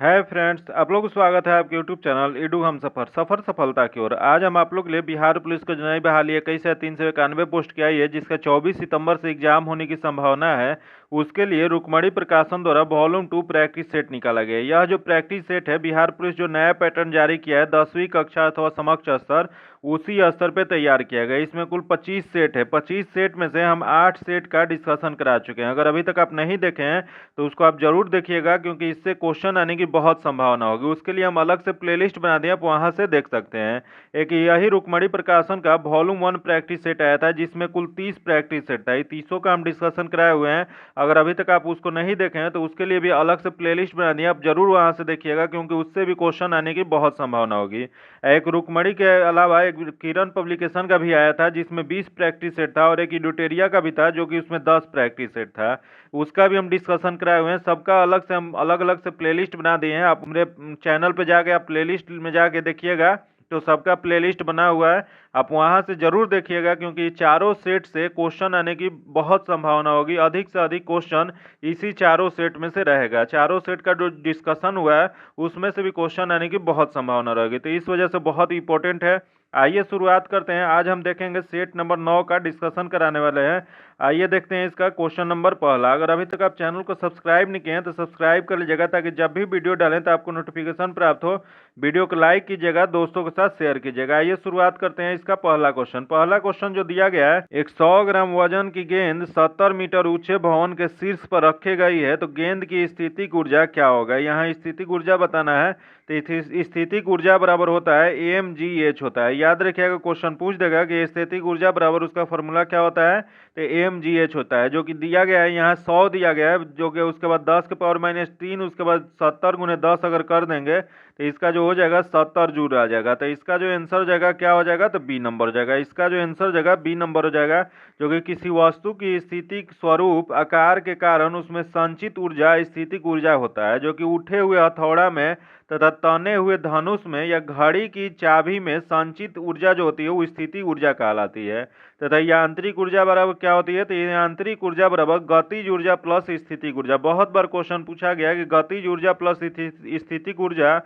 है फ्रेंड्स, आप लोग को स्वागत है आपके यूट्यूब चैनल ईडू हम सफर सफलता की ओर। आज हम आप लोग के लिए बिहार पुलिस को जो नई बहाली 21,391 पोस्ट की आई है, जिसका 24 सितंबर से एग्जाम होने की संभावना है। उसके लिए रुकमणी प्रकाशन द्वारा वॉल्यूम 2 प्रैक्टिस सेट निकाला गया है। यह जो प्रैक्टिस सेट है, बिहार पुलिस जो नया पैटर्न जारी किया है 10वीं कक्षा अथवा समकक्ष स्तर, उसी स्तर पे तैयार किया गया। इसमें कुल 25 सेट है। 25 सेट में से हम 8 सेट का डिस्कशन करा चुके हैं। अगर अभी तक आप नहीं देखे हैं तो उसको आप जरूर देखिएगा, क्योंकि इससे क्वेश्चन आने की बहुत संभावना होगी। उसके लिए हम अलग से प्लेलिस्ट बना दिए, आप वहां से देख सकते हैं। एक यही रुकमणी प्रकाशन का वॉल्यूम 1 प्रैक्टिस सेट आया था, जिसमें कुल 30 प्रैक्टिस सेट था। 30 का हम डिस्कशन कराए हुए हैं। अगर अभी तक आप उसको नहीं देखे हैं तो उसके लिए भी अलग से प्लेलिस्ट बना दिए, आप जरूर वहां से देखिएगा, क्योंकि उससे भी क्वेश्चन आने की बहुत संभावना होगी। एक रुकमणी के अलावा एक किरण पब्लिकेशन का भी आया था, जिसमें 20 प्रैक्टिस सेट था, और एक इडुटेरिया का भी था जो कि उसमें 10 प्रैक्टिस सेट था। उसका भी हम डिस्कशन कराए हुए हैं। सबका अलग से हम अलग अलग से प्लेलिस्ट बना दिए हैं। आप मेरे चैनल पे जाके आप प्लेलिस्ट में जाके देखिएगा, तो सबका प्लेलिस्ट बना हुआ है, आप वहां से जरूर देखिएगा, क्योंकि चारों सेट से क्वेश्चन आने की बहुत संभावना होगी। अधिक से अधिक क्वेश्चन इसी चारों सेट में से रहेगा। चारों सेट का जो डिस्कशन हुआ है उसमें से भी क्वेश्चन आने की बहुत संभावना रहेगी, तो इस वजह से बहुत इंपॉर्टेंट है। आइए शुरुआत करते हैं। आज हम देखेंगे सेट नंबर 9 का डिस्कशन कराने वाले हैं। आइए देखते हैं इसका क्वेश्चन नंबर पहला। अगर अभी तक आप चैनल को सब्सक्राइब नहीं किए हैं तो सब्सक्राइब कर लीजिएगा, ताकि जब भी वीडियो डालें तो आपको नोटिफिकेशन प्राप्त हो। वीडियो को लाइक कीजिएगा, दोस्तों के साथ शेयर कीजिएगा। आइए शुरुआत करते हैं इसका पहला क्वेश्चन। पहला क्वेश्चन जो दिया गया है, एक 100 ग्राम वजन की गेंद 70 मीटर ऊंचे भवन के शीर्ष पर रखी गई है, तो गेंद की स्थितिक ऊर्जा क्या होगा। यहाँ स्थितिक ऊर्जा बताना है, तो स्थितिक ऊर्जा बराबर होता है mgh होता है। याद रखिएगा, क्वेश्चन पूछ देगा कि स्थितिक ऊर्जा बराबर उसका फॉर्मूला क्या होता है, तो mgh होता है, जो कि दिया गया है यहाँ 100 दिया गया है, जो कि उसके बाद 10 के पावर -3, उसके बाद 70 गुने 10 अगर कर देंगे तो इसका जो हो जाएगा 70 जूल आ जाएगा। तो इसका जो आंसर हो जाएगा क्या हो जाएगा, तो बी नंबर हो जाएगा। इसका जो आंसर हो जाएगा बी नंबर हो जाएगा, जो कि किसी वस्तु की स्थितिक स्वरूप आकार के कारण उसमें संचित ऊर्जा स्थितिक ऊर्जा होता है, जो कि उठे हुए हथौड़ा में तथा तने हुए धनुष में या घड़ी की चाबी में संचित ऊर्जा जो होती है वो स्थिति ऊर्जा कहलाती है। तथा यांत्रिक ऊर्जा बराबर क्या होती है, तो यांत्रिक ऊर्जा बराबर गतिज ऊर्जा प्लस स्थितिक ऊर्जा। बहुत बार क्वेश्चन पूछा गया कि गतिज ऊर्जा प्लस स्थितिक ऊर्जा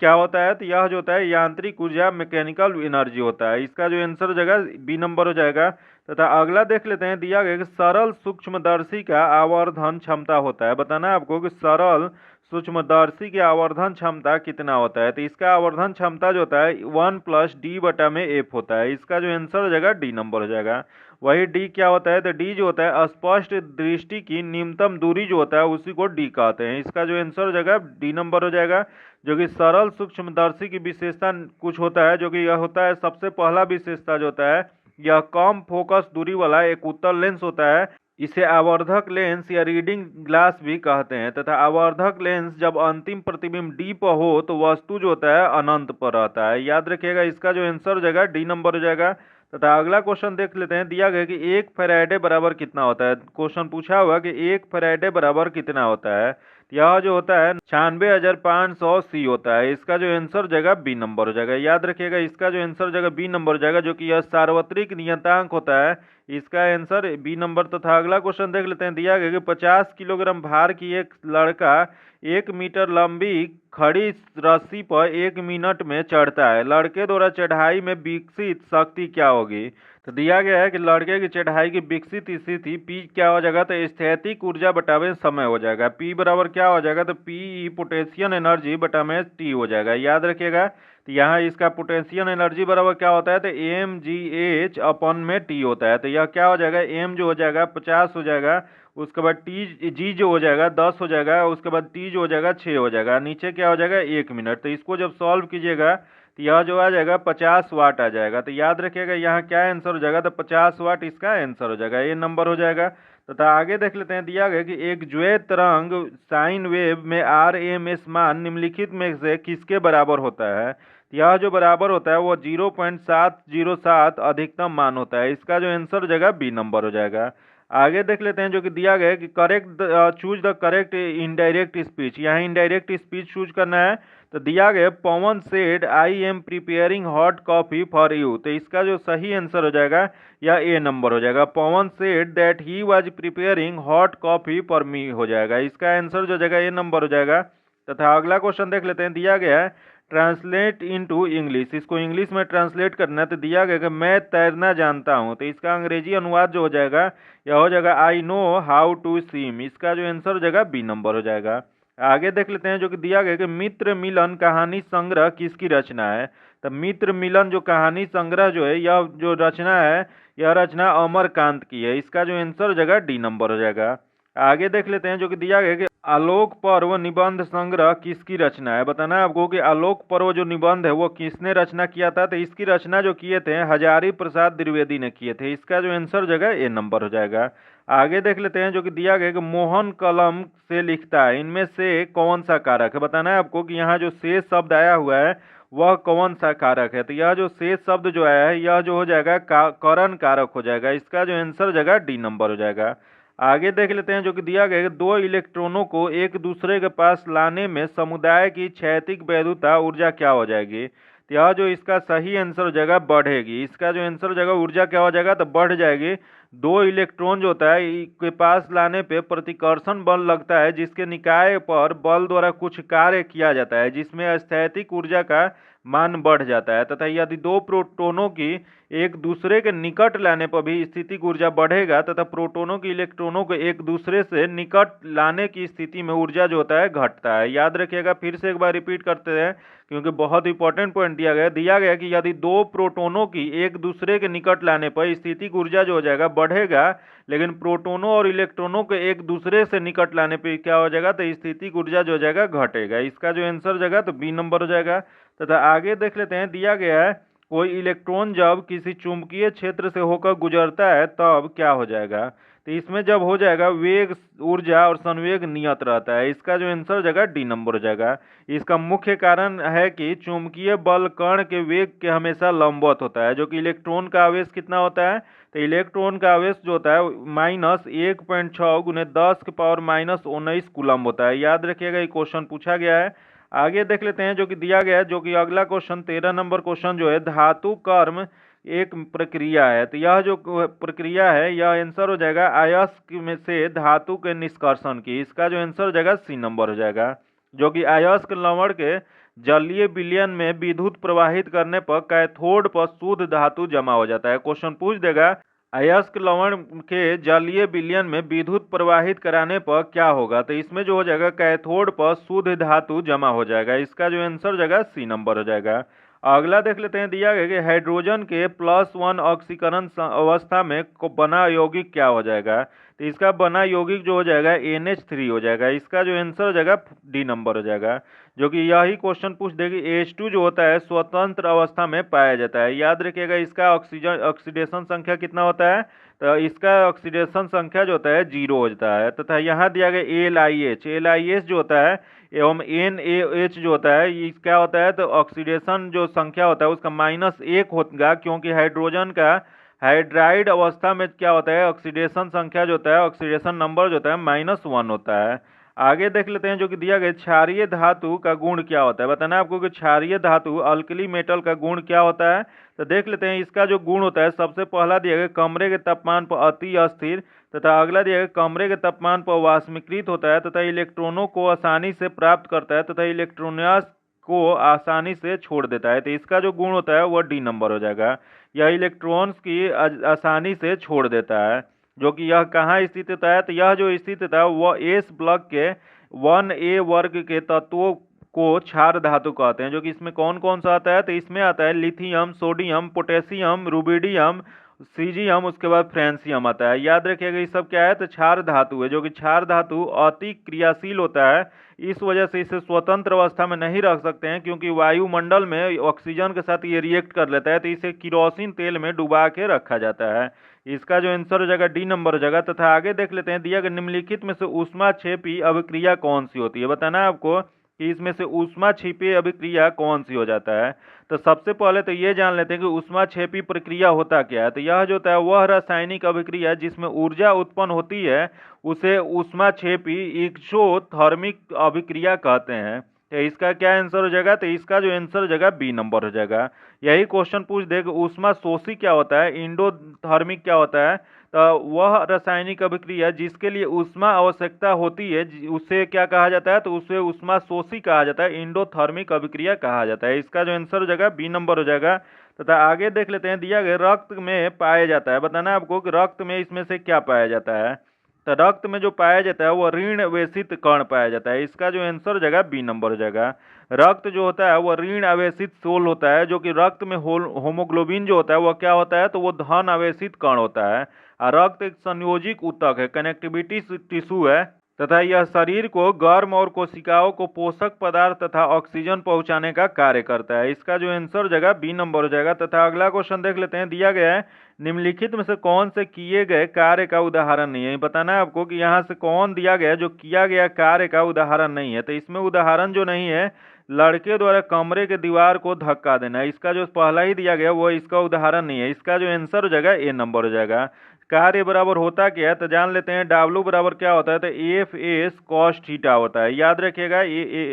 क्या होता है, तो यह जो होता है यांत्रिक ऊर्जा मैकेनिकल एनर्जी होता है। इसका जो आंसर हो जाएगा बी नंबर हो जाएगा। तथा अगला देख लेते हैं, दिया गया कि सरल सूक्ष्मदर्शी का आवर्धन क्षमता होता है। बताना है आपको कि सरल सूक्ष्मदर्शी की आवर्धन क्षमता कितना होता है, तो इसका आवर्धन क्षमता जो होता है 1+d/f होता है। इसका जो आंसर हो जाएगा डी नंबर हो जाएगा। वही डी क्या होता है, तो डी जो होता है स्पष्ट दृष्टि की न्यूनतम दूरी जो होता है उसी को डी कहते हैं। इसका जो आंसर हो जाएगा डी नंबर हो जाएगा। जो कि सरल सूक्ष्मदर्शी की विशेषता कुछ होता है, जो कि यह होता है सबसे पहला विशेषता जो होता है, यह कम फोकस दूरी वाला एक उत्तल लेंस होता है। इसे आवर्धक लेंस या रीडिंग ग्लास भी कहते हैं। तथा आवर्धक लेंस जब अंतिम प्रतिबिंब डी पर हो तो वस्तु जो होता है अनंत पर रहता है। याद रखिएगा, इसका जो आंसर हो जाएगा डी नंबर हो जाएगा। तथा अगला क्वेश्चन देख लेते हैं। दिया गया कि 1 फैराडे बराबर कितना होता है। क्वेश्चन पूछा हुआ कि 1 फैराडे बराबर कितना होता है, यह जो होता है 96,500 सी होता है। इसका जो आंसर हो जाएगा बी नंबर हो जाएगा। याद रखिएगा, इसका जो आंसर हो जाएगा बी नंबर हो जाएगा, जो कि यह सार्वत्रिक नियतांक होता है। इसका आंसर बी नंबर। तथा अगला क्वेश्चन देख लेते हैं। दिया गया कि 50 किलोग्राम भार की एक लड़का 1 मीटर लंबी खड़ी रस्सी पर 1 मिनट में चढ़ता है। लड़के द्वारा चढ़ाई में विकसित शक्ति क्या होगी। तो दिया गया है कि लड़के की चढ़ाई की विकसित स्थिति पी क्या हो जाएगा, तो स्थैतिक ऊर्जा बटावे समय हो जाएगा। पी बराबर क्या हो जाएगा, तो पी पोटेंशियल एनर्जी बटावे टी हो जाएगा। याद रखिएगा, तो यहाँ इसका पोटेंशियल एनर्जी बराबर क्या होता है, तो mgh/टी होता है। तो यह क्या हो जाएगा, एम जो हो जाएगा 50 हो जाएगा, उसके बाद टी जी जो हो जाएगा 10 हो जाएगा, उसके बाद टी जो हो जाएगा 6 हो जाएगा, नीचे क्या हो जाएगा 1 मिनट। तो इसको जब सॉल्व कीजिएगा तो यह जो आ जाएगा 50 वाट आ जाएगा। तो याद रखिएगा यहाँ क्या आंसर हो जाएगा, तो 50 वाट इसका आंसर हो जाएगा, ये नंबर हो जाएगा। तथा आगे देख लेते हैं। दिया गया कि एक ज्वैत तरंग साइन वेव में RMS मान निम्नलिखित में से किसके बराबर होता है। यह जो बराबर होता है वो 0.707 अधिकतम मान होता है। इसका जो आंसर हो जाएगा बी नंबर हो जाएगा। आगे देख लेते हैं, जो कि दिया गया है कि correct choose the correct indirect speech. यहाँ इनडायरेक्ट स्पीच चूज करना है। तो दिया गया Pawan said I am preparing hot coffee for you. तो इसका जो सही आंसर हो जाएगा या ए नंबर हो जाएगा। Pawan said that he was preparing hot coffee for me हो जाएगा। इसका आंसर जो जाएगा ए नंबर हो जाएगा। तथा अगला क्वेश्चन देख लेते हैं, दिया गया है ट्रांसलेट इनटू इंग्लिश, इसको इंग्लिश में ट्रांसलेट करना है। तो दिया गया कि मैं तैरना जानता हूं, तो इसका अंग्रेजी अनुवाद जो हो जाएगा यह हो जाएगा I know how to swim. इसका जो आंसर हो जाएगा बी नंबर हो जाएगा। आगे देख लेते हैं जो कि दिया गया कि मित्र मिलन कहानी संग्रह किसकी रचना है। तो मित्र मिलन जो कहानी संग्रह जो है, यह जो रचना है यह रचना अमरकांत की है। इसका जो आंसर हो जाएगा डी नंबर हो जाएगा। आगे देख लेते हैं जो कि दिया गया कि आलोक पर्व निबंध संग्रह किसकी रचना है। बताना है आपको कि आलोक पर्व जो निबंध है वो किसने रचना किया था। तो इसकी रचना जो किए थे हजारी प्रसाद द्विवेदी ने किए थे। इसका जो आंसर हो जाएगा ए नंबर हो जाएगा। आगे देख लेते हैं जो कि दिया गया कि मोहन कलम से लिखता है, इनमें से कौन सा कारक है। बताना है आपको कि यहाँ जो शेष शब्द आया हुआ है वह कौन सा कारक है। तो यह जो शेष शब्द जो आया है यह जो हो जाएगा करण कारक हो जाएगा। इसका जो आंसर हो जाएगा डी नंबर हो जाएगा। आगे देख लेते हैं जो कि दिया गया है कि दो इलेक्ट्रॉनों को एक दूसरे के पास लाने में समुदाय की क्षैतिज वैद्युता ऊर्जा क्या हो जाएगी। तो यह जो इसका सही आंसर हो जाएगा बढ़ेगी। इसका जो आंसर हो जाएगा ऊर्जा क्या हो जाएगा, तो बढ़ जाएगी। दो इलेक्ट्रॉन जो होता है के पास लाने पे प्रतिकर्षण बल लगता है, जिसके निकाय पर बल द्वारा कुछ कार्य किया जाता है, जिसमें स्थैतिक ऊर्जा का मान बढ़ जाता है। तथा यदि दो प्रोटॉनों की एक दूसरे के निकट लाने पर भी स्थितिक ऊर्जा बढ़ेगा तथा प्रोटॉनों की इलेक्ट्रॉनों को एक दूसरे से निकट लाने की स्थिति में ऊर्जा जो होता है घटता है। याद रखिएगा, फिर से एक बार रिपीट करते हैं क्योंकि बहुत इंपॉर्टेंट पॉइंट दिया गया कि यदि दो प्रोटॉनों की एक दूसरे के निकट लाने पर स्थितिक ऊर्जा जो हो जाएगा बढ़ेगा, लेकिन प्रोटॉनों और इलेक्ट्रॉनों को एक दूसरे से निकट लाने पर क्या हो जाएगा, तो स्थितिक ऊर्जा जो हो जाएगा घटेगा। इसका जो आंसर हो जाएगा तो बी नंबर हो जाएगा। तथा आगे देख लेते हैं, दिया गया है कोई इलेक्ट्रॉन जब किसी चुंबकीय क्षेत्र से होकर गुजरता है तब क्या हो जाएगा। तो इसमें जब हो जाएगा वेग ऊर्जा और संवेग नियत रहता है। इसका जो आंसर हो जाएगा डी नंबर हो जाएगा। इसका मुख्य कारण है कि चुंबकीय बल कण के वेग के हमेशा लंबवत होता है, जो कि इलेक्ट्रॉन का आवेश कितना होता है, तो इलेक्ट्रॉन का आवेश जो होता है -1.6 × 10⁻⁻19 कूलम होता है। याद रखिएगा, ये क्वेश्चन पूछा गया है। आगे देख लेते हैं जो कि दिया गया है, जो कि अगला क्वेश्चन 13 नंबर क्वेश्चन जो है धातु कर्म एक प्रक्रिया है। तो यह जो प्रक्रिया है यह आंसर हो जाएगा अयस्क में से धातु के निष्कर्षण की। इसका जो आंसर हो जाएगा सी नंबर हो जाएगा। जो कि अयस्क लवण के जलीय विलयन में विद्युत प्रवाहित करने पर कैथोड पर शुद्ध धातु जमा हो जाता है। क्वेश्चन पूछ देगा अयस्क लवण के जलीय विलयन में विद्युत प्रवाहित कराने पर क्या होगा। तो इसमें जो हो जाएगा कैथोड पर शुद्ध धातु जमा हो जाएगा। इसका जो आंसर हो जाएगा सी नंबर हो जाएगा। अगला देख लेते हैं, दिया गया कि हाइड्रोजन के +1 ऑक्सीकरण अवस्था में बना यौगिक क्या हो जाएगा। तो इसका बना यौगिक जो हो जाएगा NH3 हो जाएगा। इसका जो आंसर हो जाएगा डी नंबर हो जाएगा। जो कि यही क्वेश्चन पूछ देगी H2 जो होता है स्वतंत्र अवस्था में पाया जाता है। याद रखिएगा, इसका ऑक्सीडेशन संख्या कितना होता है, तो इसका ऑक्सीडेशन संख्या जो होता है 0 होता है। तथा यहाँ दिया गया LiH जो होता है एवं NaH जो होता है ये क्या होता है, तो ऑक्सीडेशन जो संख्या होता है उसका -1 होगा, क्योंकि हाइड्रोजन का हाइड्राइड अवस्था में क्या होता है ऑक्सीडेशन संख्या जो होता है ऑक्सीडेशन नंबर जो होता है -1 होता है। आगे देख लेते हैं जो कि दिया गया क्षारीय धातु का गुण क्या होता है। बताना है आपको कि क्षारीय धातु अल्कली मेटल का गुण क्या होता है। तो देख लेते हैं, इसका जो गुण होता है सबसे पहला दिया गया कमरे के तापमान पर अति अस्थिर, तथा अगला दिया गया कमरे के तापमान पर वाष्मीकृत होता है, तथा इलेक्ट्रॉनों को आसानी से प्राप्त करता है, तथा इलेक्ट्रॉन्स को आसानी से छोड़ देता है। तो इसका जो गुण होता है वह डी नंबर हो जाएगा। यह इलेक्ट्रॉन्स की आसानी से छोड़ देता है। जो कि यह कहाँ स्थित होता है, तो यह जो स्थित होता है वह एस ब्लॉक के 1A वर्ग के तत्वों को क्षार धातु कहते हैं। जो कि इसमें कौन कौन सा आता है, तो इसमें आता है lithium, sodium, potassium, rubidium, caesium, उसके बाद फ्रेंसियम आता है। याद रखिएगा ये सब क्या है, तो क्षार धातु है। जो कि क्षार धातु अति क्रियाशील होता है, इस वजह से इसे स्वतंत्र अवस्था में नहीं रख सकते हैं, क्योंकि वायुमंडल में ऑक्सीजन के साथ ये रिएक्ट कर लेता है। तो इसे किरोसिन तेल में डुबा के रखा जाता है। इसका जो आंसर हो जाएगा डी नंबर हो जाएगा। तथा आगे देख लेते हैं, दिया गया निम्नलिखित में से ऊष्माक्षेपी अभिक्रिया कौन सी होती है। बताना है आपको कि इसमें से ऊष्माक्षेपी अभिक्रिया कौन सी हो जाता है। तो सबसे पहले तो ये जान लेते हैं कि ऊष्माक्षेपी प्रक्रिया होता क्या है। तो यह जो होता है वह रासायनिक अभिक्रिया जिसमें ऊर्जा उत्पन्न होती है उसे ऊष्माक्षेपी एक्सोथर्मिक अभिक्रिया कहते हैं। तो इसका क्या आंसर हो जाएगा? तो इसका जो आंसर हो जाएगा बी नंबर हो जाएगा। यही क्वेश्चन पूछ देगा ऊष्मा शोषी क्या होता है, इंडोथर्मिक क्या होता है। तो वह रासायनिक अभिक्रिया जिसके लिए ऊष्मा आवश्यकता होती है उसे क्या कहा जाता है? तो उसे ऊष्मा शोषी कहा जाता है, इंडोथर्मिक अभिक्रिया कहा जाता है। इसका जो आंसर हो जाएगा बी नंबर हो जाएगा। तथा आगे देख लेते हैं, दिया गया रक्त में पाया जाता है, बताना है आपको कि रक्त में इसमें से क्या पाया जाता है। तो रक्त में जो पाया जाता है वो ऋण आवेशित कण पाया जाता है। इसका जो आंसर हो जाएगा बी नंबर हो जाएगा। रक्त जो होता है वो ऋण आवेशित सोल होता है, जो कि रक्त में होमोग्लोबिन जो होता है वो क्या होता है? तो वो धन आवेशित कण होता है। और रक्त एक संयोजिक ऊतक है, कनेक्टिविटी टिश्यू है, तथा यह शरीर को गर्म और कोशिकाओं को पोषक पदार्थ तथा ऑक्सीजन पहुंचाने का कार्य करता है। इसका जो आंसर हो जाएगा बी नंबर हो जाएगा। तथा अगला क्वेश्चन देख लेते हैं, दिया गया है निम्नलिखित में से कौन से किए गए कार्य का उदाहरण नहीं है। बताना है आपको कि यहाँ से कौन दिया गया जो किया गया कार्य का उदाहरण नहीं है। तो इसमें उदाहरण जो नहीं है, लड़के द्वारा कमरे के दीवार को धक्का देना, इसका जो पहला ही दिया गया वो इसका उदाहरण नहीं है। इसका जो आंसर हो जाएगा ए नंबर हो जाएगा। कार्य बराबर होता क्या है? तो जान लेते हैं। डब्ल्यू बराबर क्या होता है? तो एफ एस कॉस थीटा होता है। याद रखिएगा,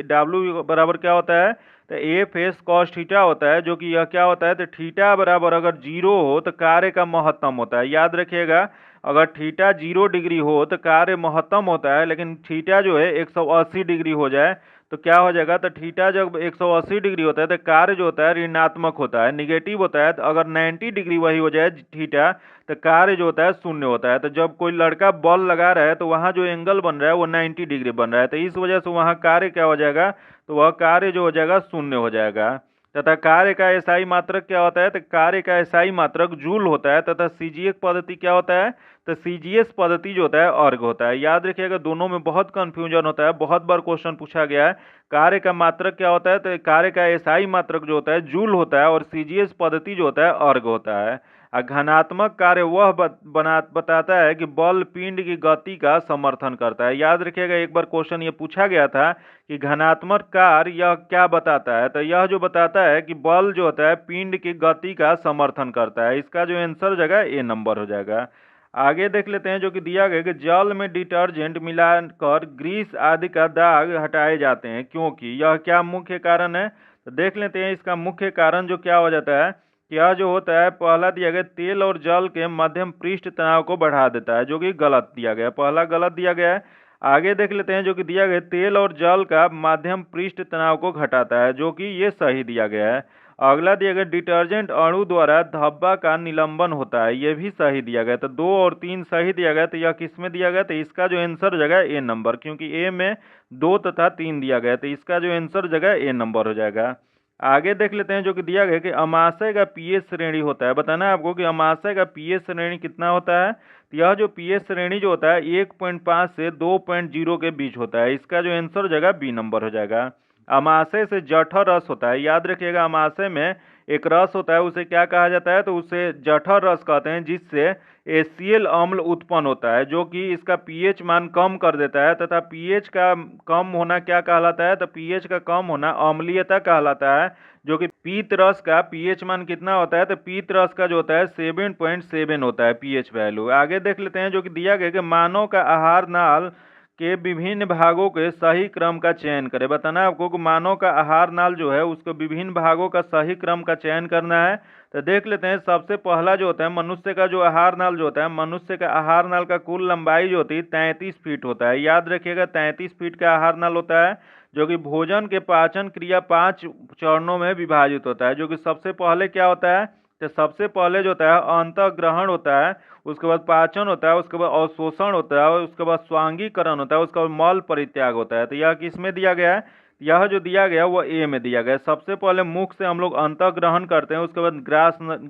डब्ल्यू बराबर क्या होता है? तो एफ एस कॉस थीटा होता है, जो कि यह क्या होता है? तो थीटा बराबर अगर 0 हो तो कार्य का महत्तम होता है। याद रखिएगा, अगर थीटा 0 डिग्री हो तो कार्य महत्तम होता है, लेकिन थीटा जो है 180 डिग्री हो जाए तो क्या हो जाएगा? तो थीटा जब 180 डिग्री होता है तो कार्य जो होता है ऋणात्मक होता है, निगेटिव होता है। तो अगर 90 डिग्री वही हो जाए थीटा तो कार्य जो होता है शून्य होता है। तो जब कोई लड़का बॉल लगा रहा है तो वहाँ जो एंगल बन रहा है वो 90 डिग्री बन रहा है, तो इस वजह से वहाँ कार्य क्या हो जाएगा? तो वह कार्य जो हो जाएगा शून्य हो जाएगा। तथा कार्य का एसआई मात्रक क्या होता है? तो कार्य का एसआई मात्रक जूल होता है। तथा सीजीएस पद्धति क्या होता है? तो सीजीएस पद्धति जो होता है अर्ग होता है। याद रखिएगा, दोनों में बहुत कंफ्यूजन होता है, बहुत बार क्वेश्चन पूछा गया है। कार्य का मात्रक क्या होता है? तो कार्य का एसआई मात्रक जो होता है जूल होता है, और सीजीएस पद्धति जो होता है अर्ग होता है। घनात्मक कार्य वह बताता है कि बल पिंड की गति का समर्थन करता है। याद रखिएगा, एक बार क्वेश्चन ये पूछा गया था कि घनात्मक कार्य यह क्या बताता है? तो यह जो बताता है कि बल जो होता है पिंड की गति का समर्थन करता है। इसका जो आंसर हो जाएगा ए नंबर हो जाएगा। आगे देख लेते हैं, जो कि दिया गया कि जल में डिटर्जेंट मिलाकर ग्रीस आदि का दाग हटाए जाते हैं, क्योंकि यह क्या मुख्य कारण है? तो देख लेते हैं इसका मुख्य कारण जो क्या हो जाता है। यह जो होता है, पहला दिया गया तेल और जल के मध्यम पृष्ठ तनाव को बढ़ा देता है, जो कि गलत दिया गया, पहला गलत दिया गया है। आगे देख लेते हैं, जो कि दिया गया तेल और जल का मध्यम पृष्ठ तनाव को घटाता है, जो कि ये सही दिया गया है। अगला दिया गया डिटर्जेंट अणु द्वारा धब्बा का निलंबन होता है, ये भी सही दिया गया। तो 2 और 3 सही दिया गया। तो यह किस में दिया गया? तो इसका जो आंसर हो जाएगा ए नंबर, क्योंकि ए में 2 तथा 3 दिया गया। तो इसका जो आंसर हो जाएगा ए नंबर हो जाएगा। आगे देख लेते हैं, जो कि दिया गया कि अमाशय का पीएच श्रेणी होता है। बताना है आपको कि अमाशय का पीएच श्रेणी कितना होता है। तो यह जो पीएच श्रेणी जो होता है 1.5 से 2.0 के बीच होता है। इसका जो आंसर हो जाएगा बी नंबर हो जाएगा। अमाशय से जठर रस होता है। याद रखिएगा, अमाशय में एक रस होता है, उसे क्या कहा जाता है? तो उसे जठर रस कहते हैं, जिससे एसीएल अम्ल उत्पन्न होता है, जो कि इसका पीएच मान कम कर देता है। तथा पीएच का कम होना क्या कहलाता है? तो पीएच का कम होना अम्लीयता कहलाता है, जो कि पीत रस का पीएच मान कितना होता है? तो पीत रस का जो होता है 7.7 होता है पीएच वैल्यू। आगे देख लेते हैं, जो कि दिया गया कि मानव का आहार नाल के विभिन्न भागों के सही क्रम का चयन करें। बताना है आपको कि मानव का आहार नाल जो है उसको विभिन्न भागों का सही क्रम का चयन करना है। तो देख लेते हैं, सबसे पहला जो होता है मनुष्य का जो आहार नाल जो होता है, मनुष्य का आहार नाल का कुल लंबाई जो होती है 33 फीट होता है। याद रखिएगा, 33 फीट का आहार नाल होता है, जो कि भोजन के पाचन क्रिया 5 चरणों में विभाजित होता है। जो कि सबसे पहले क्या होता है? तो सबसे पहले जो होता है अंतःग्रहण होता है, उसके बाद पाचन होता है, उसके बाद अवशोषण होता है, और उसके बाद स्वांगीकरण होता है, उसके बाद मल परित्याग होता है। तो यह किस में दिया गया है? यह जो दिया गया वो ए में दिया गया है। सबसे पहले मुख से हम लोग अंतःग्रहण करते हैं, उसके बाद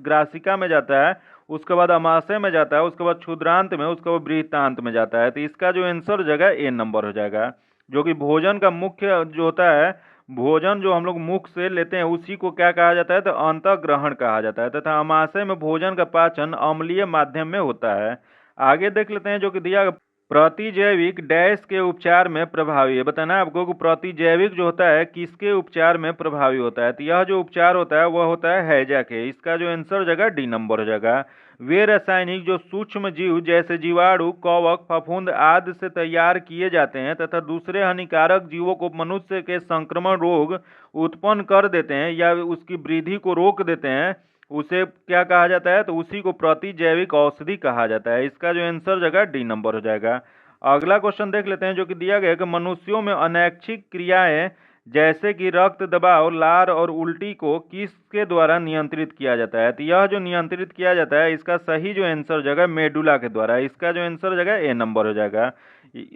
ग्रासिका में जाता है, उसके बाद अमाशय में जाता है, उसके बाद क्षुद्रांत में, उसके बाद बृहतांत में जाता है। तो इसका जो आंसर हो जाएगा ए नंबर हो जाएगा। जो कि भोजन का मुख्य जो होता है, भोजन जो हम लोग मुख से लेते हैं उसी को क्या कहा जाता है? तो अंतःग्रहण कहा जाता है। तथा अमाशय में भोजन का पाचन अम्लीय माध्यम में होता है। आगे देख लेते हैं, जो कि दिया प्रतिजैविक डैश के उपचार में प्रभावी है। बताना है आपको कि प्रतिजैविक जो होता है किसके उपचार में प्रभावी होता है। तो यह जो उपचार होता है वह होता है हैजा के। इसका जो आंसर हो जाएगा डी नंबर हो जाएगा। वे रासायनिक जो सूक्ष्म जीव जैसे जीवाणु, कवक, फफूंद आदि से तैयार किए जाते हैं तथा दूसरे हानिकारक जीवों को मनुष्य के संक्रमण रोग उत्पन्न कर देते हैं या उसकी वृद्धि को रोक देते हैं, उसे क्या कहा जाता है? तो उसी को प्रतिजैविक औषधि कहा जाता है। इसका जो आंसर हो जाएगा डी नंबर हो जाएगा। अगला क्वेश्चन देख लेते हैं जो कि दिया गया है कि मनुष्यों में अनैच्छिक क्रियाएं जैसे कि रक्त दबाव, लार और उल्टी को किसके द्वारा नियंत्रित किया जाता है? तो यह जो नियंत्रित किया जाता है इसका सही जो आंसर हो जाएगा मेडुला के द्वारा। इसका जो आंसर हो जाएगा ए नंबर हो जाएगा।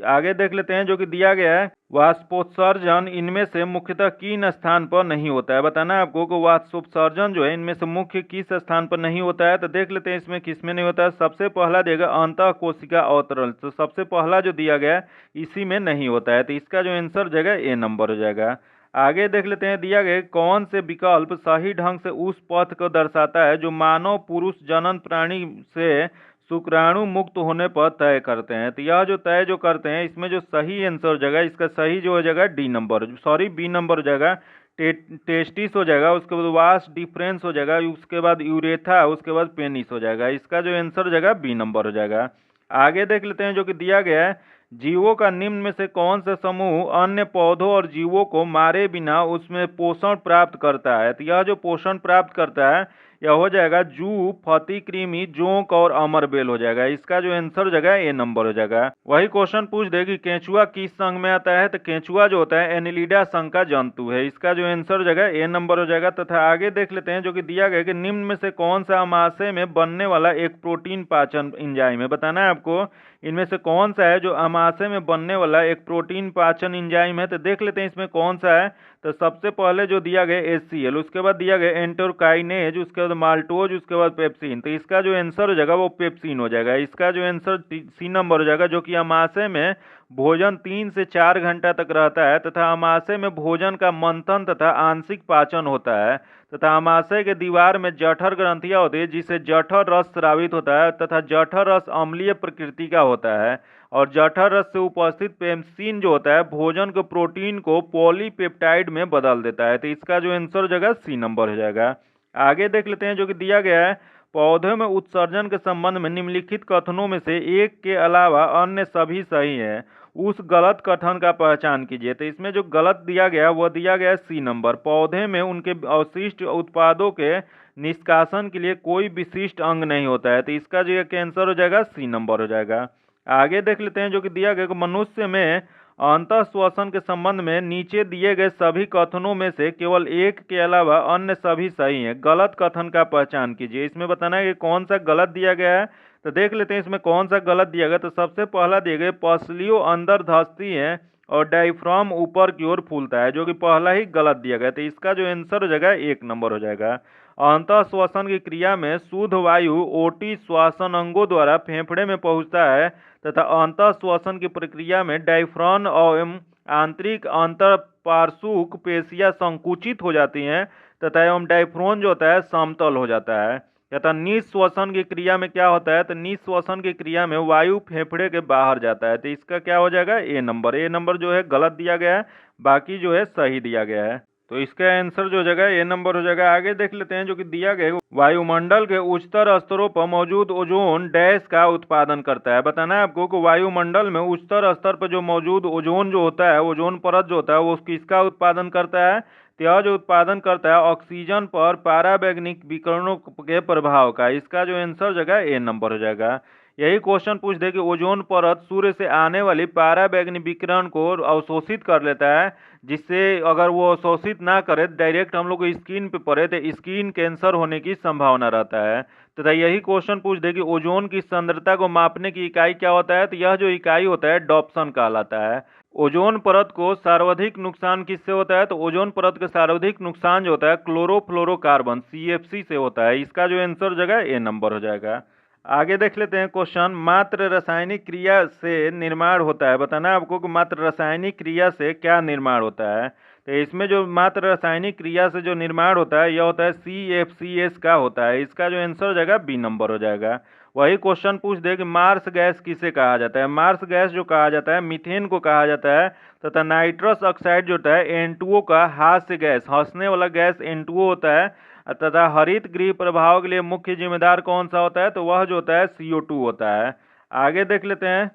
आगे देख लेते हैं जो कि दिया गया है वाष्पोत्सर्जन इनमें से मुख्यतः किन स्थान पर नहीं होता है। बताना है आपको कि वाष्पोत्सर्जन जो है इनमें से मुख्य किस स्थान पर नहीं होता है। तो देख लेते हैं इसमें किसमें नहीं होता है। सबसे पहला देगा अंतः कोशिका अवतरण, तो सबसे पहला जो दिया गया है इसी में नहीं होता है। तो इसका जो आंसर हो जाएगा ए नंबर हो जाएगा। आगे देख लेते हैं दिया गया कौन से विकल्प सही ढंग से उस पथ को दर्शाता है जो मानव पुरुष जनन प्राणी से शुक्राणु मुक्त होने पर तय करते हैं। तो यह जो तय जो करते हैं इसमें जो सही आंसर हो जाएगा इसका सही जो हो जाएगा D number, sorry B number हो जाएगा। टेस्टिस हो जाएगा, उसके बाद वास डिफरेंस हो जाएगा, उसके बाद यूरेथा, उसके बाद पेनिस हो जाएगा। इसका जो आंसर हो जाएगा बी नंबर हो जाएगा। आगे देख लेते हैं जो कि दिया गया है जीवों का निम्न में से कौन सा समूह अन्य पौधों और जीवों को मारे बिना उसमें पोषण प्राप्त करता है। तो यह जो पोषण प्राप्त करता है यह हो जाएगा जू, फती कृमि, जोंक और अमरबेल हो जाएगा। इसका जो आंसर हो जाएगा ए नंबर हो जाएगा। वही क्वेश्चन पूछ देगी केंचुआ किस संघ में आता है। तो केंचुआ जो होता है एनिलिडा संघ का जंतु है। इसका जो आंसर हो जाएगा ए नंबर हो जाएगा। तथा आगे देख लेते हैं जो कि दिया गया कि निम्न में से कौन सा अमाशय में बनने वाला एक प्रोटीन पाचन एंजाइम है। बताना है आपको इनमें से कौन सा है जो अमाशय में बनने वाला एक प्रोटीन पाचन एंजाइम है। तो देख लेते हैं इसमें कौन सा है। तो सबसे पहले जो दिया गया HCl, उसके बाद दिया गया एंटोरकाइनेज, उसके बाद माल्टोज, उसके बाद पेप्सिन। तो इसका जो आंसर हो जाएगा वो पेप्सिन हो जाएगा। इसका जो आंसर सी नंबर हो जाएगा जो कि अमाशय में भोजन 3 से 4 घंटा तक रहता है तथा अमाशय में भोजन का मंथन तथा आंशिक पाचन होता है तथा अमाशय के दीवार में जठर ग्रंथियां होती है जिससे जठर रस स्रावित होता है तथा जठर रस अम्लीय प्रकृति का होता है और जठर रस से उपस्थित पेप्सिन जो होता है भोजन के प्रोटीन को पॉलीपेप्टाइड में बदल देता है। तो इसका जो आंसर हो जाएगा सी नंबर हो जाएगा। आगे देख लेते हैं जो कि दिया गया है पौधों में उत्सर्जन के संबंध में निम्नलिखित कथनों में से एक के अलावा अन्य सभी सही है, उस गलत कथन का पहचान कीजिए। तो इसमें जो गलत दिया गया वह दिया गया सी नंबर, पौधे में उनके अवशिष्ट उत्पादों के निष्कासन के लिए कोई विशिष्ट अंग नहीं होता है। तो इसका जो आंसर हो जाएगा सी नंबर हो जाएगा। आगे देख लेते हैं जो कि दिया गया कि मनुष्य में अंतः श्वसन के संबंध में नीचे दिए गए सभी कथनों में से केवल एक के अलावा अन्य सभी सही हैं, गलत कथन का पहचान कीजिए। इसमें बताना है कि कौन सा गलत दिया गया है। तो देख लेते हैं इसमें कौन सा गलत दिया गया। तो सबसे पहला दिया गया पसलियों अंदर धंसती है और डायफ्राम ऊपर की ओर फूलता है, जो कि पहला ही गलत दिया गया। तो इसका जो आंसर हो जाएगा एक नंबर हो जाएगा। अंतः श्वसन की क्रिया में शुद्ध वायु ओटी श्वसन अंगों द्वारा फेफड़े में पहुंचता है तथा अंतः श्वसन की प्रक्रिया में डायफ्राम एवं आंतरिक अंतर पार्श्विक पेशियां संकुचित हो जाती हैं तथा एवं डायफ्राम जो होता है समतल हो जाता है तथा निःश्वसन की क्रिया में क्या होता है। तो निःश्वसन की क्रिया में वायु फेफड़े के बाहर जाता है। तो इसका क्या हो जाएगा ए नंबर। ए नंबर जो है गलत दिया गया है, बाकी जो है सही दिया गया है। तो इसका आंसर जो हो जाएगा ए नंबर हो जाएगा। आगे देख लेते हैं जो कि दिया गया वायुमंडल के उच्चतर स्तरों पर मौजूद ओजोन डैश का उत्पादन करता है। बताना है आपको कि वायुमंडल में उच्चतर स्तर पर जो मौजूद ओजोन जो होता है, ओजोन परत जो होता है वो किसका उत्पादन करता है। तो यह जो उत्पादन करता है ऑक्सीजन पर पराबैंगनी विकिरणों के प्रभाव का। इसका जो आंसर हो जाएगा ए नंबर हो जाएगा। यही क्वेश्चन पूछ दे कि ओजोन परत सूर्य से आने वाली पराबैंगनी विकिरण को अवशोषित कर लेता है, जिससे अगर वो अवशोषित ना करे डायरेक्ट हम लोग को स्किन पे पड़े तो स्किन कैंसर होने की संभावना रहता है। तथा यही क्वेश्चन पूछ दे कि ओजोन की सांद्रता को मापने की इकाई क्या होता है। तो यह जो इकाई होता है डॉप्सन कहलाता है। ओजोन परत को सर्वाधिक नुकसान किससे होता है। तो ओजोन परत का सर्वाधिक नुकसान जो होता है क्लोरोफ्लोरोकार्बन CFC से होता है। इसका जो आंसर हो जाएगा ए नंबर हो जाएगा। आगे देख लेते हैं क्वेश्चन मात्र रासायनिक क्रिया से निर्माण होता है। बताना है आपको कि मात्र रासायनिक क्रिया से क्या निर्माण होता है। तो इसमें जो मात्र रासायनिक क्रिया से जो निर्माण होता है यह होता है CFCS का होता है। इसका जो आंसर हो जाएगा बी नंबर हो जाएगा। वही क्वेश्चन पूछ दे कि मार्स गैस किसे कहा जाता है। मार्स गैस जो कहा जाता है मीथेन को कहा जाता है, तथा नाइट्रस ऑक्साइड जो होता है N2O का हास्य गैस, हंसने वाला गैस N2O होता है। तथा हरित गृह प्रभाव के लिए मुख्य जिम्मेदार कौन सा होता है, तो वह जो होता है CO2 होता है। आगे देख लेते हैं,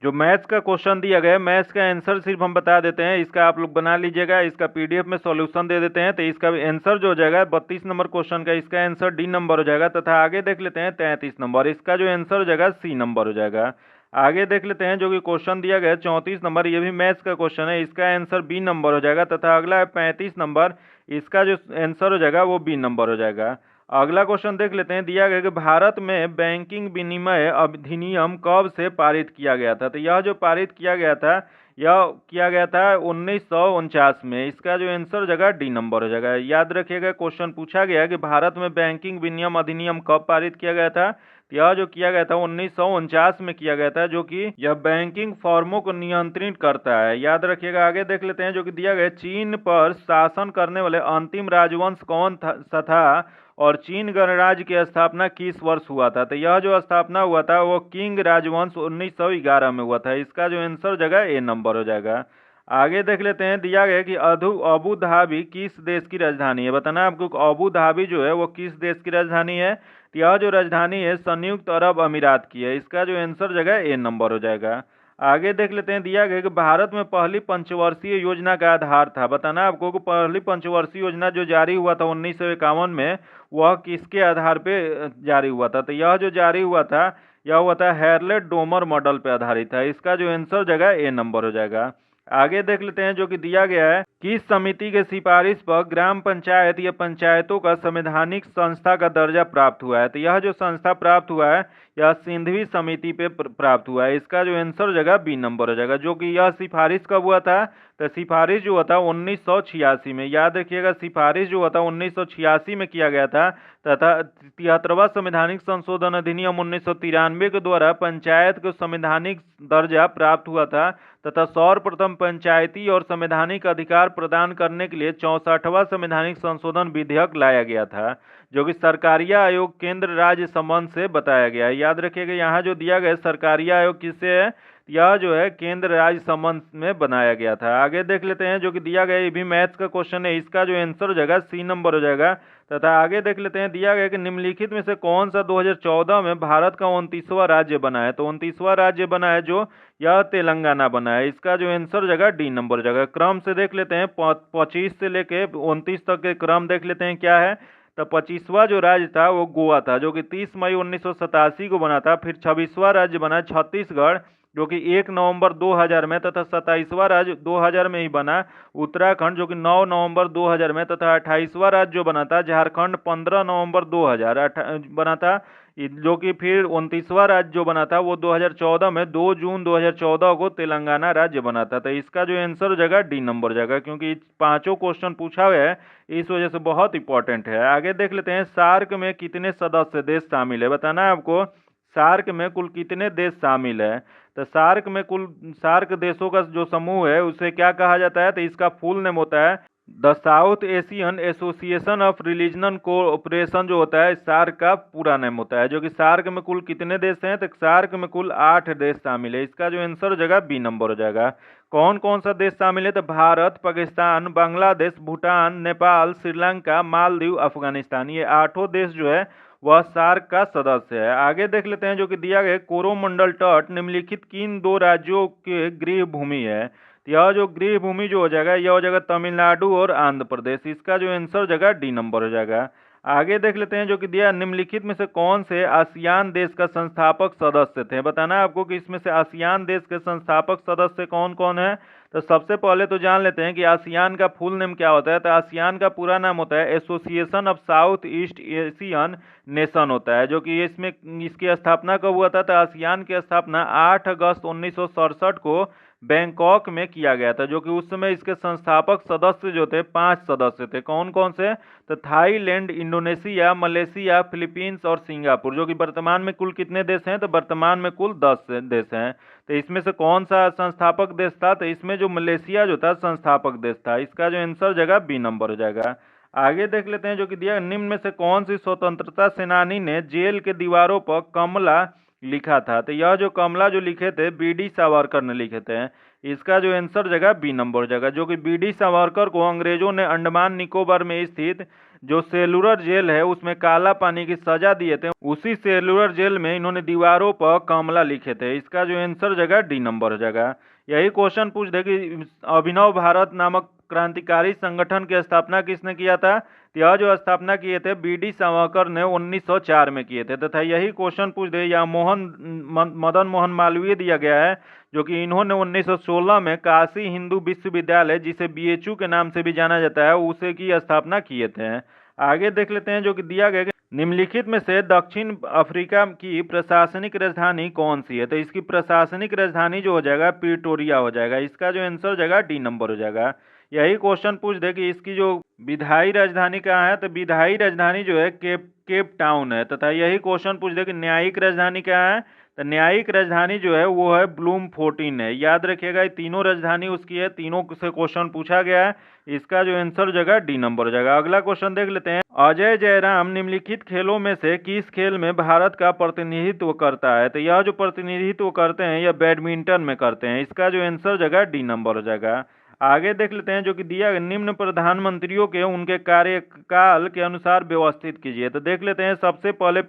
जो मैथ्स का क्वेश्चन दिया गया है मैथ्स का आंसर सिर्फ हम बता देते हैं, इसका आप लोग बना लीजिएगा, इसका PDF में सॉल्यूशन दे देते हैं। तो इसका आंसर जो हो जाएगा 32 नंबर क्वेश्चन का, इसका आंसर D नंबर हो जाएगा। तथा आगे देख लेते हैं 33 नंबर, इसका जो आंसर हो जाएगा C नंबर हो जाएगा। आगे देख लेते हैं जो कि क्वेश्चन दिया गया है 34 नंबर, ये भी मैथ्स का क्वेश्चन है, इसका आंसर B नंबर हो जाएगा। तथा अगला है 35 नंबर, इसका जो आंसर हो जाएगा वो B नंबर हो जाएगा। अगला क्वेश्चन देख लेते हैं, दिया गया कि भारत में बैंकिंग विनिमय अधिनियम कब से पारित किया गया था। तो यह जो पारित किया गया था, यह किया गया था 1949 में, इसका जो आंसर हो जाएगा D नंबर हो जाएगा। याद रखिएगा क्वेश्चन पूछा गया कि भारत में बैंकिंग विनिमय अधिनियम कब पारित किया गया था, तो यह जो किया गया था 1949 में किया गया था, जो कि यह बैंकिंग फर्मों को नियंत्रित करता है। याद रखिएगा। आगे देख लेते हैं जो कि दिया गया, चीन पर शासन करने वाले अंतिम राजवंश कौन था और चीन गणराज्य की स्थापना किस वर्ष हुआ था। तो यह जो स्थापना हुआ था वो किंग राजवंश 1911 में हुआ था, इसका जो आंसर हो जाएगा A नंबर हो जाएगा। आगे देख लेते हैं, दिया गया कि अबू धाबी किस देश की राजधानी है। बताना आपको अबू धाबी जो है वो किस देश की राजधानी है। तो यह जो राजधानी है संयुक्त अरब अमीरात की है, इसका जो आंसर हो जाएगा A नंबर हो जाएगा। आगे देख लेते हैं, दिया गया कि भारत में पहली पंचवर्षीय योजना का आधार था। बताना आपको कि पहली पंचवर्षीय योजना जो जारी हुआ था 1951 में, वह किसके आधार पे जारी हुआ था। तो यह जो जारी हुआ था यह हुआ था हैरलेट डोमर मॉडल पे आधारित है, इसका जो आंसर हो जाएगा A नंबर हो जाएगा। आगे देख लेते हैं जो कि दिया गया है, किस समिति के सिफारिश पर ग्राम पंचायत या पंचायतों का संवैधानिक संस्था का दर्जा प्राप्त हुआ है। तो यह जो संस्था प्राप्त हुआ है यह सिंधवी समिति पे प्राप्त हुआ है, इसका जो आंसर हो जाएगा B नंबर हो जाएगा। जो कि यह सिफारिश कब हुआ था, तो सिफारिश जो हुआ था 1986 में। याद रखिएगा सिफारिश जो हुआ था 1986 में किया गया था। तथा 73वां संवैधानिक संशोधन अधिनियम 1993 के द्वारा पंचायत को संवैधानिक दर्जा प्राप्त हुआ था। तथा सर्वप्रथम पंचायती और संवैधानिक अधिकार प्रदान करने के लिए 64वां संवैधानिक संशोधन विधेयक लाया गया था, जो कि सरकारिया आयोग केंद्र राज्य संबंध से बताया गया है। याद रखिएगा यहाँ जो दिया गया सरकारिया आयोग किससे है, यह जो है केंद्र राज्य संबंध में बनाया गया था। आगे देख लेते हैं जो कि दिया गया, ये भी मैथ्स का क्वेश्चन है, इसका जो आंसर हो जाएगा C नंबर हो जाएगा। तथा आगे देख लेते हैं, दिया गया कि निम्नलिखित में से कौन सा 2014 में भारत का 29वां राज्य बना है। तो 29वां राज्य बना है जो यह तेलंगाना बना है, इसका जो आंसर हो जाएगा D नंबर हो जाएगा। क्रम से देख लेते हैं, 25 से लेके 29 तक के क्रम देख लेते हैं क्या है। तो 25वां जो राज्य था वो गोवा था, जो कि 30 मई 1987 को बना था। फिर 26वां राज्य बना छत्तीसगढ़, जो कि 1 नवंबर 2000 में। तथा 27वां राज्य 2000 में ही बना उत्तराखंड, जो कि 9 नवंबर 2000 में। तथा 28वां राज्य जो बना था झारखंड 15 नवंबर 2000 बना था, जो कि फिर 29वां राज्य जो बना था वो 2014 में 2 जून 2014 को तेलंगाना राज्य बना था। तो इसका जो आंसर हो जाएगा D नंबर हो जाएगा, क्योंकि पांचों क्वेश्चन पूछा हुआ है इस वजह से बहुत इंपॉर्टेंट है। आगे देख लेते हैं, सार्क में कितने सदस्य देश शामिल है। बताना है आपको सार्क में कुल कितने देश शामिल है। तो सार्क देशों का जो समूह है उसे क्या कहा जाता है, तो इसका फुल नेम होता है the South Asian Association of Regional Cooperation, जो होता है सार्क का पूरा नाम होता है। जो कि सार्क में कुल कितने देश हैं, तो सार्क में कुल 8 देश शामिल है, इसका जो आंसर हो जाएगा B नंबर हो जाएगा। कौन कौन सा देश शामिल है, तो भारत, पाकिस्तान, बांग्लादेश, भूटान, नेपाल, श्रीलंका, मालदीव, अफगानिस्तान, ये 8 देश जो है वह सार्क का सदस्य है। आगे देख लेते हैं जो कि दिया गया, कोरोमंडल तट निम्नलिखित किन 2 राज्यों के गृह भूमि है। यह जो गृह भूमि जो हो जाएगा यह हो जाएगा तमिलनाडु और आंध्र प्रदेश, इसका जो आंसर हो जाएगा D नंबर हो जाएगा। आगे देख लेते हैं जो कि दिया, निम्नलिखित में से कौन से आसियान देश का संस्थापक सदस्य थे। बताना आपको कि इसमें से आसियान देश के संस्थापक सदस्य कौन कौन है। तो सबसे पहले तो जान लेते हैं कि आसियान का फुल नेम क्या होता है। तो आसियान का पूरा नाम होता है association of south east Asian nation होता है, जो कि इसमें इसकी स्थापना कब हुआ था। तो आसियान की स्थापना 8 अगस्त 1967 को बैंकॉक में किया गया था, जो कि उस समय इसके संस्थापक सदस्य जो थे 5 सदस्य थे। कौन कौन से, तो थाईलैंड, इंडोनेशिया, मलेशिया, फिलीपींस और सिंगापुर। जो कि वर्तमान में कुल कितने देश हैं, तो वर्तमान में कुल 10 देश हैं। तो इसमें से कौन सा संस्थापक देश था, तो इसमें जो मलेशिया जो था संस्थापक देश था, इसका जो आंसर हो जाएगा B नंबर हो जाएगा। आगे देख लेते हैं जो कि दिया निम्न में से कौन सी स्वतंत्रता सेनानी ने जेल के दीवारों पर कमला लिखा था। तो यह जो कमला जो लिखे थे बीडी सावरकर ने लिखे थे। इसका जो आंसर जगह बी नंबर जगह, जो कि बीडी सावरकर को अंग्रेजों ने अंडमान निकोबार में स्थित जो सेलुलर जेल है उसमें काला पानी की सजा दिए थे, उसी सेलुलर जेल में इन्होंने दीवारों पर कमला लिखे थे। इसका जो आंसर जगह डी नंबर जगह। यही क्वेश्चन पूछ दे कि अभिनव भारत नामक क्रांतिकारी संगठन की स्थापना किसने किया था। तो यह जो स्थापना किए थे बीडी सावरकर ने 1904 में किए थे। तथा यही क्वेश्चन पूछ दे या मदन मोहन मालवीय दिया गया है, जो कि इन्होंने 1916 में काशी हिंदू विश्वविद्यालय, जिसे बीएचयू के नाम से भी जाना जाता है, उसे की स्थापना किए थे। आगे देख लेते हैं जो कि दिया गया निम्नलिखित में से दक्षिण अफ्रीका की प्रशासनिक राजधानी कौन सी है। तो इसकी प्रशासनिक राजधानी जो हो जाएगा प्रिटोरिया हो जाएगा। इसका जो आंसर हो जाएगा डी नंबर हो जाएगा। यही क्वेश्चन पूछ दे कि इसकी जो विधायी राजधानी कहाँ है। तो विधायी राजधानी जो है केप टाउन है। तथा यही क्वेश्चन पूछ दे कि न्यायिक राजधानी क्या है। तो न्यायिक राजधानी जो है वो है ब्लूम फोर्टीन है। याद रखिएगा ये तीनों राजधानी उसकी है, तीनों से क्वेश्चन पूछा गया है। इसका जो आंसर जगह डी नंबर हो जाएगा। अगला क्वेश्चन देख लेते हैं। अजय जयराम निम्नलिखित खेलों में से किस खेल में भारत का प्रतिनिधित्व करता है। तो यह जो प्रतिनिधित्व करते हैं यह बैडमिंटन में करते हैं। इसका जो आंसर जगह डी नंबर हो जाएगा। आगे देख लेते हैं जो कि दिया निम्न प्रधानमंत्रियों के उनके कार्यकाल के अनुसार व्यवस्थित कीजिए। तो देख लेते हैं सबसे पहले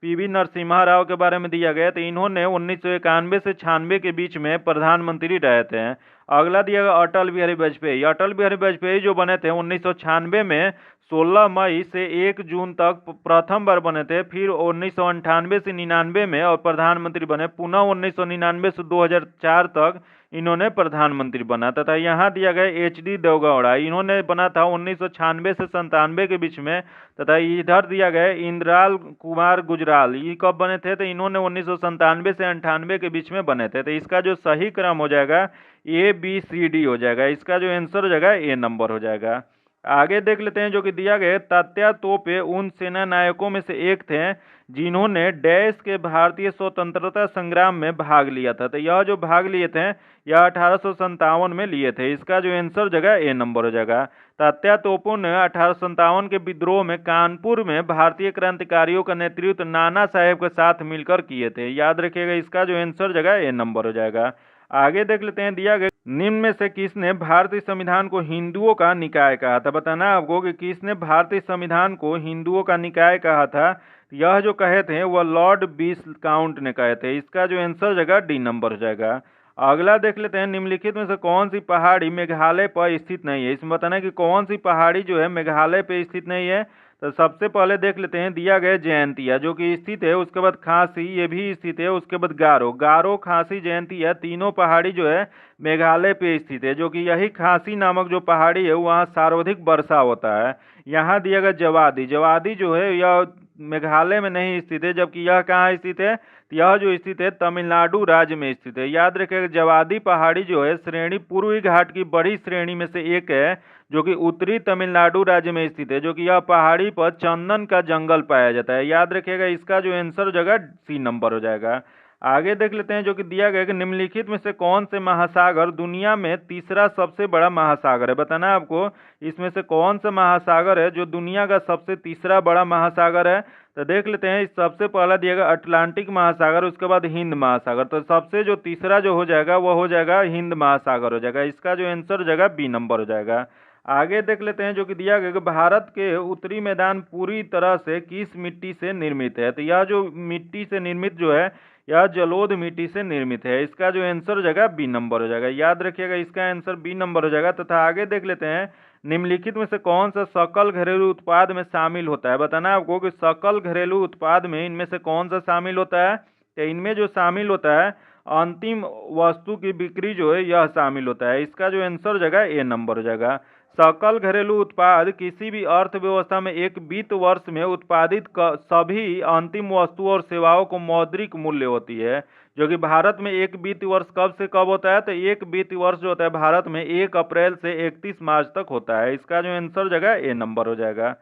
पीवी नरसिम्हा राव के बारे में दिया गया। तो इन्होंने 1991 से 96 के बीच में प्रधानमंत्री रहे थे। अगला दिया गया अटल बिहारी वाजपेयी। अटल बिहारी वाजपेयी जो बने थे 1996 में 16 मई से 1 जून तक प्रथम बार बने थे। फिर 1998 से 99 में और प्रधानमंत्री बने। पुनः 1999 से 2004 तक इन्होंने प्रधानमंत्री बना। तथा यहाँ दिया गया HD देवगौड़ा, इन्होंने बना था 1996 से 97 के बीच में। तथा इधर दिया गया इंद्राल कुमार गुजराल, ये कब बने थे। तो इन्होंने 1997 से 98 के बीच में बने थे। तो इसका जो सही क्रम हो जाएगा ABCD हो जाएगा। इसका जो आंसर हो जाएगा ए नंबर हो जाएगा। आगे देख लेते हैं जो कि दिया गया तात्या तोपे उन सेना नायकों में से एक थे जिन्होंने डैश के भारतीय स्वतंत्रता संग्राम में भाग लिया था। तो यह जो भाग लिए थे यह 1857 में लिए थे। इसका जो आंसर जगह ए नंबर हो जाएगा। तात्या तोपे ने 1857 के विद्रोह में कानपुर में भारतीय क्रांतिकारियों का नेतृत्व नाना साहेब के साथ मिलकर किए थे। याद रखिएगा इसका जो आंसर जगह ए नंबर हो जाएगा। आगे देख लेते हैं दिया गया निम्न में से किसने भारतीय संविधान को हिंदुओं का निकाय कहा था। बताना आपको कि किसने भारतीय संविधान को हिंदुओं का निकाय कहा था। यह जो कहे थे वह लॉर्ड विस्काउंट ने कहे थे। इसका जो आंसर जगह डी नंबर हो जाएगा। अगला देख लेते हैं निम्नलिखित में से कौन सी पहाड़ी मेघालय पर स्थित नहीं है। इसमें बताना है कि कौन सी पहाड़ी जो है मेघालय पे स्थित नहीं है। तो सबसे पहले देख लेते हैं दिया गया जयंतिया जो कि स्थित है। उसके बाद खासी ये भी स्थित है। उसके बाद गारो खासी जयंतिया तीनों पहाड़ी जो है मेघालय पे स्थित है। जो कि यही खासी नामक जो पहाड़ी है वहाँ सर्वाधिक वर्षा होता है। यहाँ दिया गया जवादी जो है यह मेघालय में नहीं स्थित है, जबकि यह कहाँ स्थित है। यह जो स्थित है तमिलनाडु राज्य में स्थित है। याद रखिएगा जवादी पहाड़ी जो है श्रेणी पूर्वी घाट की बड़ी श्रेणी में से एक है, जो कि उत्तरी तमिलनाडु राज्य में स्थित है। जो कि यह पहाड़ी पर चंदन का जंगल पाया जाता है। याद रखिएगा इसका जो आंसर जगह सी नंबर हो जाएगा। आगे देख लेते हैं जो कि दिया गया कि निम्नलिखित में से कौन से महासागर दुनिया में तीसरा सबसे बड़ा महासागर है। बताना आपको इसमें से कौन सा महासागर है जो दुनिया का सबसे तीसरा बड़ा महासागर है। तो देख लेते हैं सबसे पहला दिया गया अटलांटिक महासागर, उसके बाद हिंद महासागर। तो सबसे जो तीसरा जो हो जाएगा वह हो जाएगा हिंद महासागर हो जाएगा। इसका जो आंसर जगह बी नंबर हो जाएगा। आगे देख लेते हैं जो कि दिया गया कि भारत के उत्तरी मैदान पूरी तरह से किस मिट्टी से निर्मित है। तो यह जो मिट्टी से निर्मित जो है यह जलोढ़ मिट्टी से निर्मित है। इसका जो आंसर जगह बी नंबर हो जाएगा। याद रखिएगा इसका आंसर बी नंबर हो जाएगा। तथा आगे देख लेते हैं निम्नलिखित में से कौन सा सकल घरेलू उत्पाद में शामिल होता है। बताना आपको कि सकल घरेलू उत्पाद में इनमें से कौन सा शामिल होता है। तो इनमें जो शामिल होता है अंतिम वस्तु की बिक्री जो है यह शामिल होता है। इसका जो आंसर जगह ए नंबर हो जाएगा। सकल घरेलू उत्पाद किसी भी अर्थव्यवस्था में एक वित्त वर्ष में उत्पादित सभी अंतिम वस्तु और सेवाओं को मौद्रिक मूल्य होती है। जो कि भारत में एक वित्त वर्ष कब से कब होता है। तो एक वित्त वर्ष जो होता है भारत में 1 अप्रैल से 31 मार्च तक होता है। इसका जो आंसर जगह ए नंबर हो जाएगा।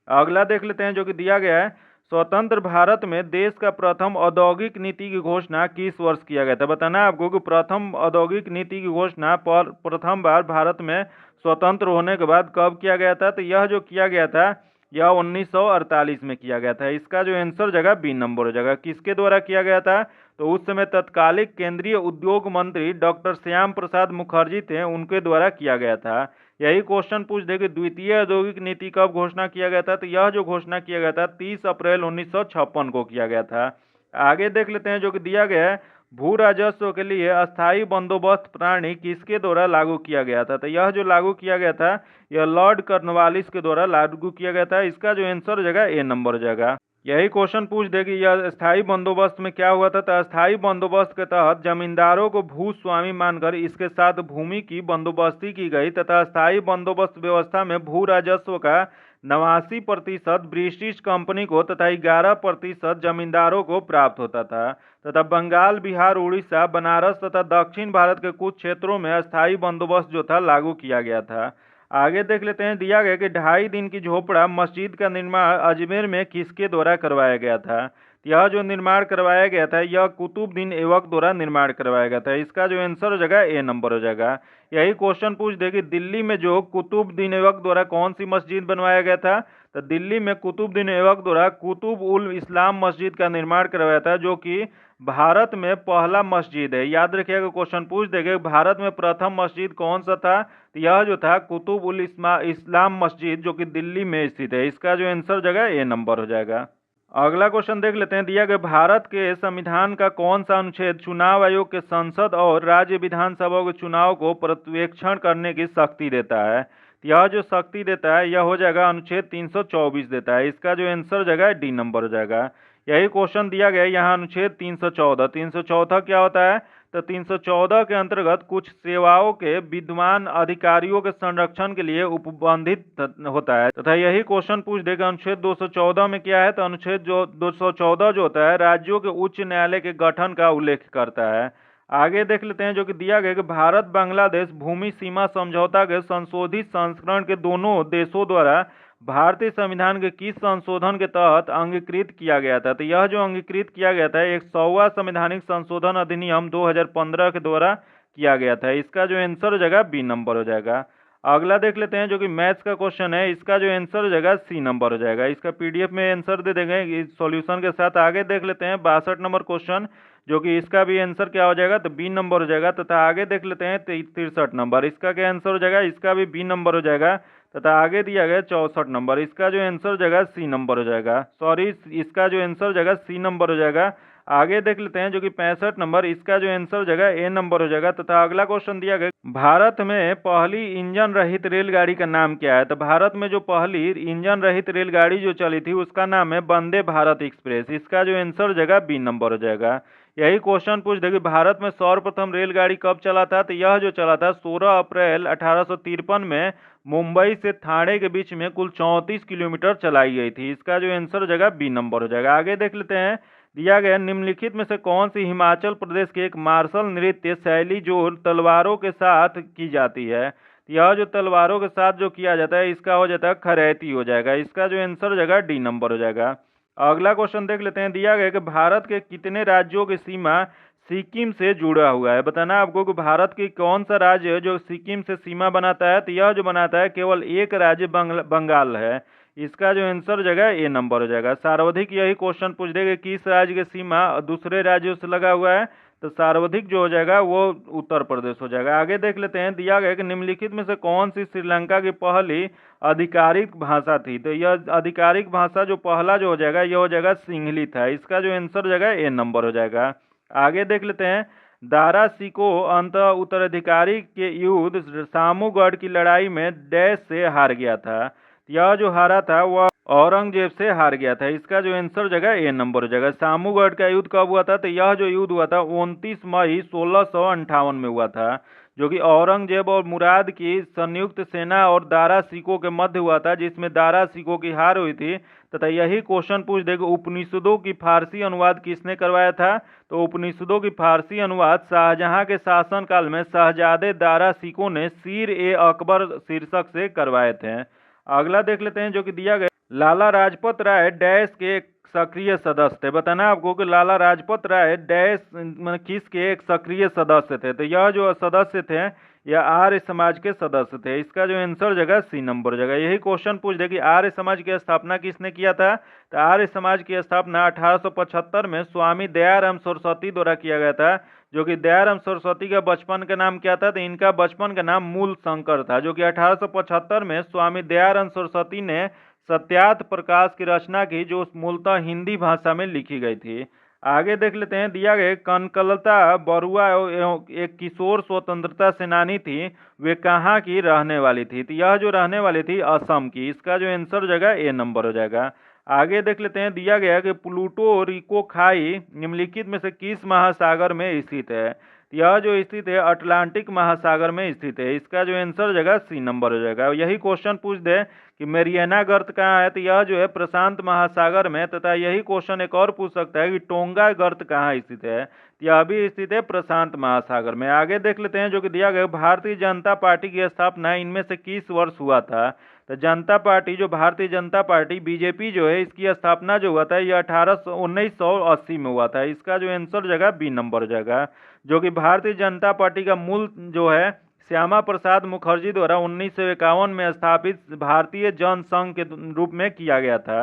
अगला देख लेते हैं जो कि दिया गया है स्वतंत्र भारत में देश का प्रथम औद्योगिक नीति की घोषणा किस वर्ष किया गया था? बताना है आपको कि प्रथम औद्योगिक नीति की घोषणा प्रथम बार भारत में स्वतंत्र होने के बाद कब किया गया था? तो यह जो किया गया था यह 1948 में किया गया था। इसका जो आंसर जगह बी नंबर हो जाएगा। किसके द्वारा किया गया था? तो उस समय तत्कालिक केंद्रीय उद्योग मंत्री डॉक्टर श्याम प्रसाद मुखर्जी थे, उनके द्वारा किया गया था। यही क्वेश्चन पूछ दे कि द्वितीय औद्योगिक नीति कब घोषणा किया गया था? तो यह जो घोषणा किया गया था 30 अप्रैल 1956 को किया गया था। आगे देख लेते हैं जो कि दिया गया है, भू राजस्व के लिए अस्थायी बंदोबस्त प्रणाली किसके द्वारा लागू किया गया था? तो यह जो लागू किया गया था यह लॉर्ड कॉर्नवालिस के द्वारा लागू किया गया था। इसका जो आंसर हो जाएगा ए नंबर हो जाएगा। यही क्वेश्चन पूछ दे कि यह स्थायी बंदोबस्त में क्या हुआ था? तो स्थायी बंदोबस्त के तहत जमींदारों को भूस्वामी मानकर इसके साथ भूमि की बंदोबस्ती की गई तथा स्थायी बंदोबस्त व्यवस्था में भू राजस्व का 89% ब्रिटिश कंपनी को तथा 11% जमींदारों को प्राप्त होता था तथा बंगाल, बिहार, उड़ीसा, बनारस तथा दक्षिण भारत के कुछ क्षेत्रों में अस्थायी बंदोबस्त जो था लागू किया गया था। आगे देख लेते हैं, दिया गया कि 2.5 दिन की झोपड़ा मस्जिद का निर्माण अजमेर में किसके द्वारा करवाया गया था? यह जो निर्माण करवाया गया था यह कुतुबुद्दीन ऐबक द्वारा निर्माण करवाया गया था। इसका जो आंसर हो जाएगा ए नंबर हो जाएगा। यही क्वेश्चन पूछ दे कि दिल्ली में जो कुतुबुद्दीन ऐबक द्वारा कौन सी मस्जिद बनवाया गया था? तो दिल्ली में कुतुबुद्दीन ऐबक द्वारा कुतुब उल इस्लाम मस्जिद का निर्माण करवाया था, जो कि भारत में पहला मस्जिद है। याद रखिएगा, क्वेश्चन पूछ देंगे भारत में प्रथम मस्जिद कौन सा था? तो यह जो था कुतुब उल इस्लाम मस्जिद, जो कि दिल्ली में स्थित है। इसका जो आंसर जगह ए नंबर हो जाएगा। अगला क्वेश्चन देख लेते हैं, दिया गया भारत के संविधान का कौन सा अनुच्छेद चुनाव आयोग के संसद और राज्य विधानसभा के चुनाव को पर्यवेक्षण करने की शक्ति देता है? यह जो शक्ति देता है यह हो जाएगा अनुच्छेद 324 देता है। इसका जो आंसर जगह डी नंबर हो जाएगा। यही क्वेश्चन दिया गया है यहाँ अनुच्छेद 314। 314 क्या होता है? तो 314 के अंतर्गत कुछ सेवाओं के विद्यमान अधिकारियों के संरक्षण के लिए उपबंधित होता है तथा यही क्वेश्चन पूछ देगा अनुच्छेद 214 में क्या है? तो अनुच्छेद जो 214 जो होता है राज्यों के उच्च न्यायालय के गठन का उल्लेख करता है। आगे देख लेते हैं जो कि दिया गया कि भारत बांग्लादेश भूमि सीमा समझौता के संशोधित संस्करण के दोनों देशों द्वारा भारतीय संविधान के किस संशोधन के तहत अंगीकृत किया गया था? तो यह जो अंगीकृत किया गया था 100वां संवैधानिक संशोधन अधिनियम 2015 के द्वारा किया गया था। इसका जो आंसर हो जाएगा बी नंबर हो जाएगा। अगला देख लेते हैं जो कि मैथ्स का क्वेश्चन है। इसका जो आंसर हो जाएगा सी नंबर हो जाएगा। इसका पीडीएफ में आंसर दे देंगे सॉल्यूशन के साथ। आगे देख लेते हैं 62 नंबर क्वेश्चन, जो कि इसका भी आंसर क्या हो जाएगा? तो बी नंबर हो जाएगा। तथा आगे देख लेते हैं 63 नंबर, इसका क्या आंसर हो जाएगा? इसका भी बी नंबर हो जाएगा। तथा आगे दिया गया 64 नंबर, इसका जो आंसर हो जाएगा सी नंबर हो जाएगा। सॉरी, इसका जो आंसर हो जाएगा सी नंबर हो जाएगा। आगे देख लेते हैं जो कि 65 नंबर, इसका जो आंसर हो जाएगा ए नंबर हो जाएगा। तथा अगला क्वेश्चन दिया गया, भारत में पहली इंजन रहित रेलगाड़ी का नाम क्या है? तो भारत में जो पहली इंजन रहित रेलगाड़ी जो चली थी उसका नाम है वंदे भारत एक्सप्रेस। इसका जो आंसर हो जाएगा बी नंबर हो जाएगा। यही क्वेश्चन पूछ देगी भारत में सर्वप्रथम रेलगाड़ी कब चला था? तो यह जो चला था 16 अप्रैल 1853 में मुंबई से ठाणे के बीच में कुल 34 किलोमीटर चलाई गई थी। इसका जो आंसर हो जाएगा बी नंबर हो जाएगा। आगे देख लेते हैं, दिया गया निम्नलिखित में से कौन सी हिमाचल प्रदेश की एक मार्शल नृत्य शैली जो तलवारों के साथ की जाती है? यह जो तलवारों के साथ जो किया जाता है इसका हो जाता है खरैती हो जाएगा। इसका जो आंसर हो जाएगा डी नंबर हो जाएगा। अगला क्वेश्चन देख लेते हैं, दिया गया कि भारत के कितने राज्यों की सीमा सिक्किम से जुड़ा हुआ है? बताना आपको कि भारत की कौन सा राज्य जो सिक्किम से सीमा बनाता है? तो यह जो बनाता है केवल एक राज्य बंगाल है। इसका जो आंसर हो जाएगा ए नंबर हो जाएगा। सर्वाधिक यही क्वेश्चन पूछ देगा किस राज्य की सीमा दूसरे राज्यों से लगा हुआ है? तो सर्वाधिक जो हो जाएगा वो उत्तर प्रदेश हो जाएगा। आगे देख लेते हैं, दिया गया कि निम्नलिखित में से कौन सी श्रीलंका की पहली आधिकारिक भाषा थी? तो यह आधिकारिक भाषा जो पहला जो हो जाएगा यह हो जाएगा सिंहली था। इसका जो आंसर हो जाएगा ए नंबर हो जाएगा। आगे देख लेते हैं, दारा सिको अंत उत्तराधिकारी के युद्ध सामूगढ़ की लड़ाई में डैश से हार गया था। यह जो हारा था वह औरंगजेब से हार गया था। इसका जो आंसर जगह ए नंबर हो जाएगा। सामूगढ़ का युद्ध कब हुआ था? तो यह जो युद्ध हुआ था 29 मई 1658 में हुआ था, जो कि औरंगजेब और मुराद की संयुक्त सेना और दारा सिको के मध्य हुआ था, जिसमें दारा सिको की हार हुई थी। तथा यही क्वेश्चन पूछ देगा उपनिषदों की फारसी अनुवाद किसने करवाया था? तो उपनिषदों की फारसी अनुवाद शाहजहां के शासनकाल में शहजादे दारा सिको ने सीर ए अकबर शीर्षक से करवाए थे। अगला देख लेते हैं जो कि दिया गया, लाला राजपत राय डैश के एक सक्रिय सदस्य थे। बताना आपको कि लाला राजपत राय डैश मतलब किसके एक सक्रिय सदस्य थे। तो यह जो सदस्य थे यह आर्य समाज के सदस्य थे। इसका जो आंसर जगह सी नंबर जगह। यही क्वेश्चन पूछ दे कि आर्य समाज की स्थापना किसने किया था। तो आर्य समाज की स्थापना 1875 में स्वामी दयाराम सरस्वती द्वारा किया गया था। जो कि दयाराम सरस्वती का बचपन का नाम क्या था। तो इनका बचपन का नाम मूल शंकर था। जो कि 1875 में स्वामी दयाराम सरस्वती ने सत्यार्थ प्रकाश की रचना की, जो मूलतः हिंदी भाषा में लिखी गई थी। आगे देख लेते हैं। दिया गया कनकलता बरुआ एक किशोर स्वतंत्रता सेनानी थी। वे कहाँ की रहने वाली थी। तो यह जो रहने वाली थी असम की। इसका जो आंसर जगह ए नंबर हो जाएगा। आगे देख लेते हैं। दिया गया कि प्लूटो रिको खाई निम्नलिखित में से किस महासागर में स्थित है। यह जो स्थित है अटलांटिक महासागर में स्थित है। इसका जो आंसर जगह सी नंबर हो जाएगा। यही क्वेश्चन पूछ दे कि मेरियाना गर्त कहाँ है। तो यह जो है प्रशांत महासागर में। तथा यही क्वेश्चन एक और पूछ सकता है कि टोंगा गर्त कहाँ स्थित है। यह भी स्थित है प्रशांत महासागर में। आगे देख लेते हैं। जो कि दिया गया भारतीय जनता पार्टी की स्थापना इनमें से किस वर्ष हुआ था। तो जनता पार्टी जो भारतीय जनता पार्टी बीजेपी जो है इसकी स्थापना जो हुआ था यह 1980 में हुआ था। इसका जो आंसर जगह बी नंबर हो जाएगा। जो कि भारतीय जनता पार्टी का मूल जो है श्यामा प्रसाद मुखर्जी द्वारा 1951 में स्थापित भारतीय जनसंघ के रूप में किया गया था।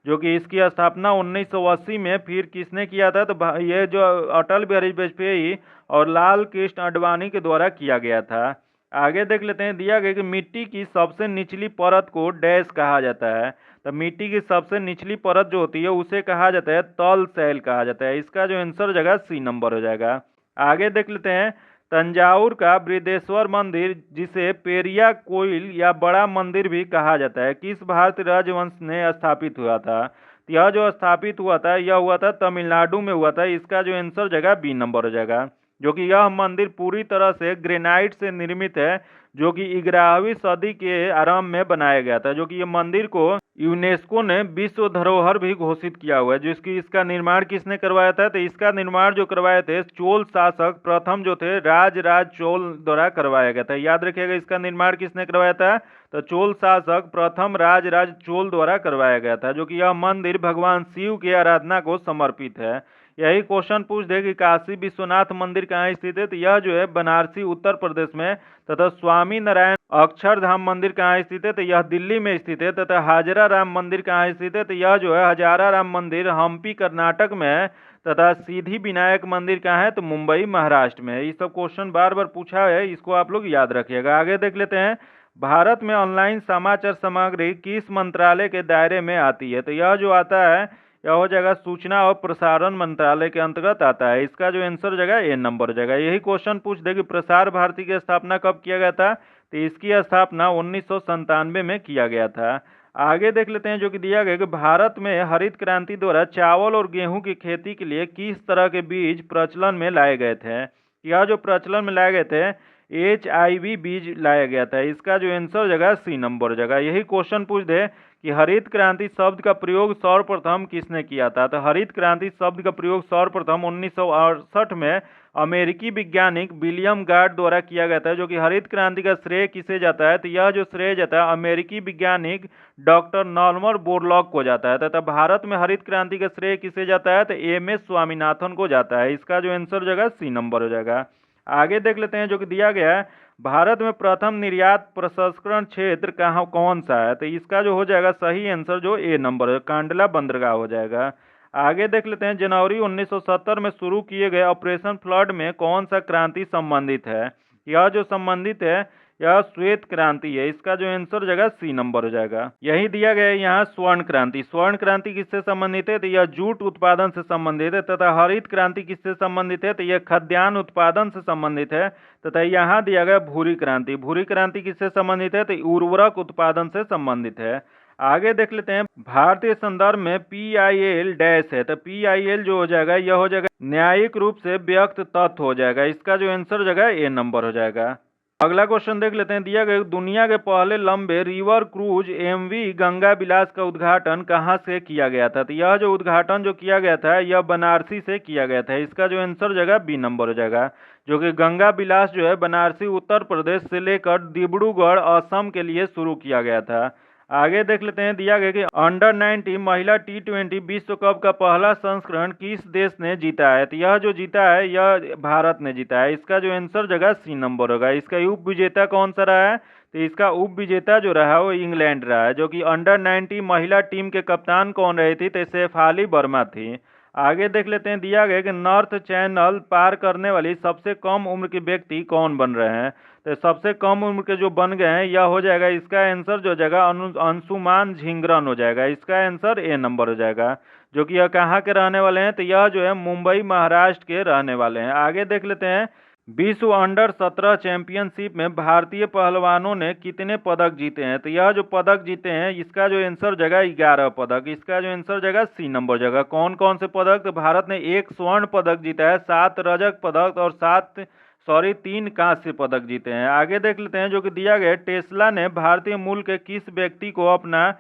जो कि इसकी स्थापना 1980 में फिर किसने किया था। तो ये जो अटल बिहारी वाजपेयी और लाल कृष्ण आडवाणी के द्वारा किया गया था। आगे देख लेते हैं। दिया गया कि मिट्टी की सबसे निचली परत को डैश कहा जाता है। तो मिट्टी की सबसे निचली परत जो होती है उसे कहा जाता है तल शैल कहा जाता है। इसका जो आंसर जगह सी नंबर हो जाएगा। आगे देख लेते हैं। तंजावुर का बृहदेश्वर मंदिर जिसे पेरिया कोइल या बड़ा मंदिर भी कहा जाता है किस भारतीय राजवंश ने स्थापित हुआ था। तो यह जो स्थापित हुआ था यह हुआ था तमिलनाडु में हुआ था। इसका जो आंसर जगह बी नंबर हो जाएगा। जो कि यह मंदिर पूरी तरह से ग्रेनाइट से निर्मित है। जो कि 11वीं सदी के आरंभ में बनाया गया था। जो कि यह मंदिर को यूनेस्को ने विश्व धरोहर भी घोषित किया हुआ है। जिसकी इसका निर्माण किसने करवाया था। तो इसका निर्माण जो करवाए थे चोल शासक प्रथम जो थे राज चोल द्वारा करवाया गया था। याद रखिएगा इसका निर्माण किसने करवाया था। तो चोल शासक प्रथम राज चोल द्वारा करवाया गया था। जो कि यह मंदिर भगवान शिव की आराधना को समर्पित है। यही क्वेश्चन पूछ दे कि काशी विश्वनाथ मंदिर कहाँ स्थित है। तो यह जो है बनारसी उत्तर प्रदेश में। तथा स्वामी नारायण अक्षरधाम मंदिर कहाँ स्थित है। तो यह दिल्ली में स्थित है। तथा हाजरा राम मंदिर कहाँ स्थित है। तो यह जो है हजारा राम मंदिर हम्पी कर्नाटक में है। तथा सिद्धि विनायक मंदिर कहाँ है। तो मुंबई महाराष्ट्र में है। ये सब क्वेश्चन बार बार पूछा है, इसको आप लोग याद रखिएगा। आगे देख लेते हैं। भारत में ऑनलाइन समाचार सामग्री किस मंत्रालय के दायरे में आती है। तो यह जो आता है यह हो जाएगा सूचना और प्रसारण मंत्रालय के अंतर्गत आता है। इसका जो आंसर जगह ए नंबर जाएगा। यही क्वेश्चन पूछ दे कि प्रसार भारती की स्थापना कब किया गया था। तो इसकी स्थापना 1997 में किया गया था। आगे देख लेते हैं। जो कि दिया गया कि भारत में हरित क्रांति द्वारा चावल और गेहूं की खेती के लिए किस तरह के बीज प्रचलन में लाए गए थे। यह जो प्रचलन में लाए गए थे HIV बीज लाया गया था। इसका जो आंसर जगह सी नंबर जगह। यही क्वेश्चन पूछ दे कि हरित क्रांति शब्द का प्रयोग सर्वप्रथम किसने किया था। तो हरित क्रांति शब्द का प्रयोग सर्वप्रथम 1968 में अमेरिकी वैज्ञानिक विलियम गार्ड द्वारा किया गया था। जो कि हरित क्रांति का श्रेय किसे जाता है। तो यह जो श्रेय जाता है अमेरिकी वैज्ञानिक डॉक्टर नॉर्मन बोरलॉग को जाता है। तथा भारत में हरित क्रांति का श्रेय किसे जाता है। तो MS स्वामीनाथन को जाता है। इसका जो आंसर जगह सी नंबर हो जाएगा। आगे देख लेते हैं। जो कि दिया गया है भारत में प्रथम निर्यात प्रसंस्करण क्षेत्र कहाँ कौन सा है। तो इसका जो हो जाएगा सही आंसर जो ए नंबर है कांडला बंदरगाह हो जाएगा। आगे देख लेते हैं। जनवरी 1970 में शुरू किए गए ऑपरेशन फ्लड में कौन सा क्रांति संबंधित है। यह जो संबंधित है यह श्वेत क्रांति है। इसका जो आंसर जगह सी नंबर हो जाएगा। यही दिया गया है यहाँ स्वर्ण क्रांति। स्वर्ण क्रांति किससे संबंधित है। तो यह जूट उत्पादन से संबंधित है। तथा हरित क्रांति किससे संबंधित है। तो यह खाद्यान्न उत्पादन से संबंधित है। तथा यहाँ दिया गया भूरी क्रांति। भूरी क्रांति किससे संबंधित है। तो उर्वरक उत्पादन से संबंधित है। आगे देख लेते हैं। भारतीय संदर्भ में PIL डैश है। तो PIL जो हो जाएगा यह हो जाएगा न्यायिक रूप से व्यक्त तथ्य हो जाएगा। इसका जो आंसर जगह ए नंबर हो जाएगा। अगला क्वेश्चन देख लेते हैं। दिया गया दुनिया के पहले लंबे रिवर क्रूज MV गंगा विलास का उद्घाटन कहाँ से किया गया था। तो यह जो उद्घाटन जो किया गया था यह बनारसी से किया गया था। इसका जो आंसर जगह बी नंबर हो जाएगा। जो कि गंगा विलास जो है बनारसी उत्तर प्रदेश से लेकर डिब्रूगढ़ असम के लिए शुरू किया गया था। आगे देख लेते हैं, दिया गया कि अंडर 19 महिला T20 विश्व कप का पहला संस्करण किस देश ने जीता है। तो यह जो जीता है यह भारत ने जीता है। इसका जो आंसर जगह सी नंबर होगा। इसका उप विजेता कौन सा रहा है, तो इसका उप विजेता जो रहा वो इंग्लैंड रहा है, जो कि अंडर 19 महिला टीम के कप्तान कौन रही थी, तो शेफाली वर्मा थी। आगे देख लेते हैं, दिया गया कि नॉर्थ चैनल पार करने वाली सबसे कम उम्र के व्यक्ति कौन बन रहे हैं। तो सबसे कम उम्र के जो बन गए हैं यह हो जाएगा, इसका आंसर जो जाएगा अंशुमान झिंगरन हो जाएगा। इसका आंसर ए नंबर हो जाएगा, जो कि यह कहाँ के रहने वाले हैं, तो यह जो है मुंबई महाराष्ट्र के रहने वाले हैं। आगे देख लेते हैं, विश्व अंडर 17 चैंपियनशिप में भारतीय पहलवानों ने कितने पदक जीते हैं। तो यह जो पदक जीते हैं इसका जो आंसर जगह 11 पदक। इसका जो आंसर जगह सी नंबर जगह। कौन कौन से पदक, तो भारत ने 1 स्वर्ण पदक जीता है, 7 रजत पदक और 3 कांस्य पदक जीते हैं। आगे देख लेते हैं, जो कि दिया गया, टेस्ला ने भारतीय मूल के किस व्यक्ति को अपना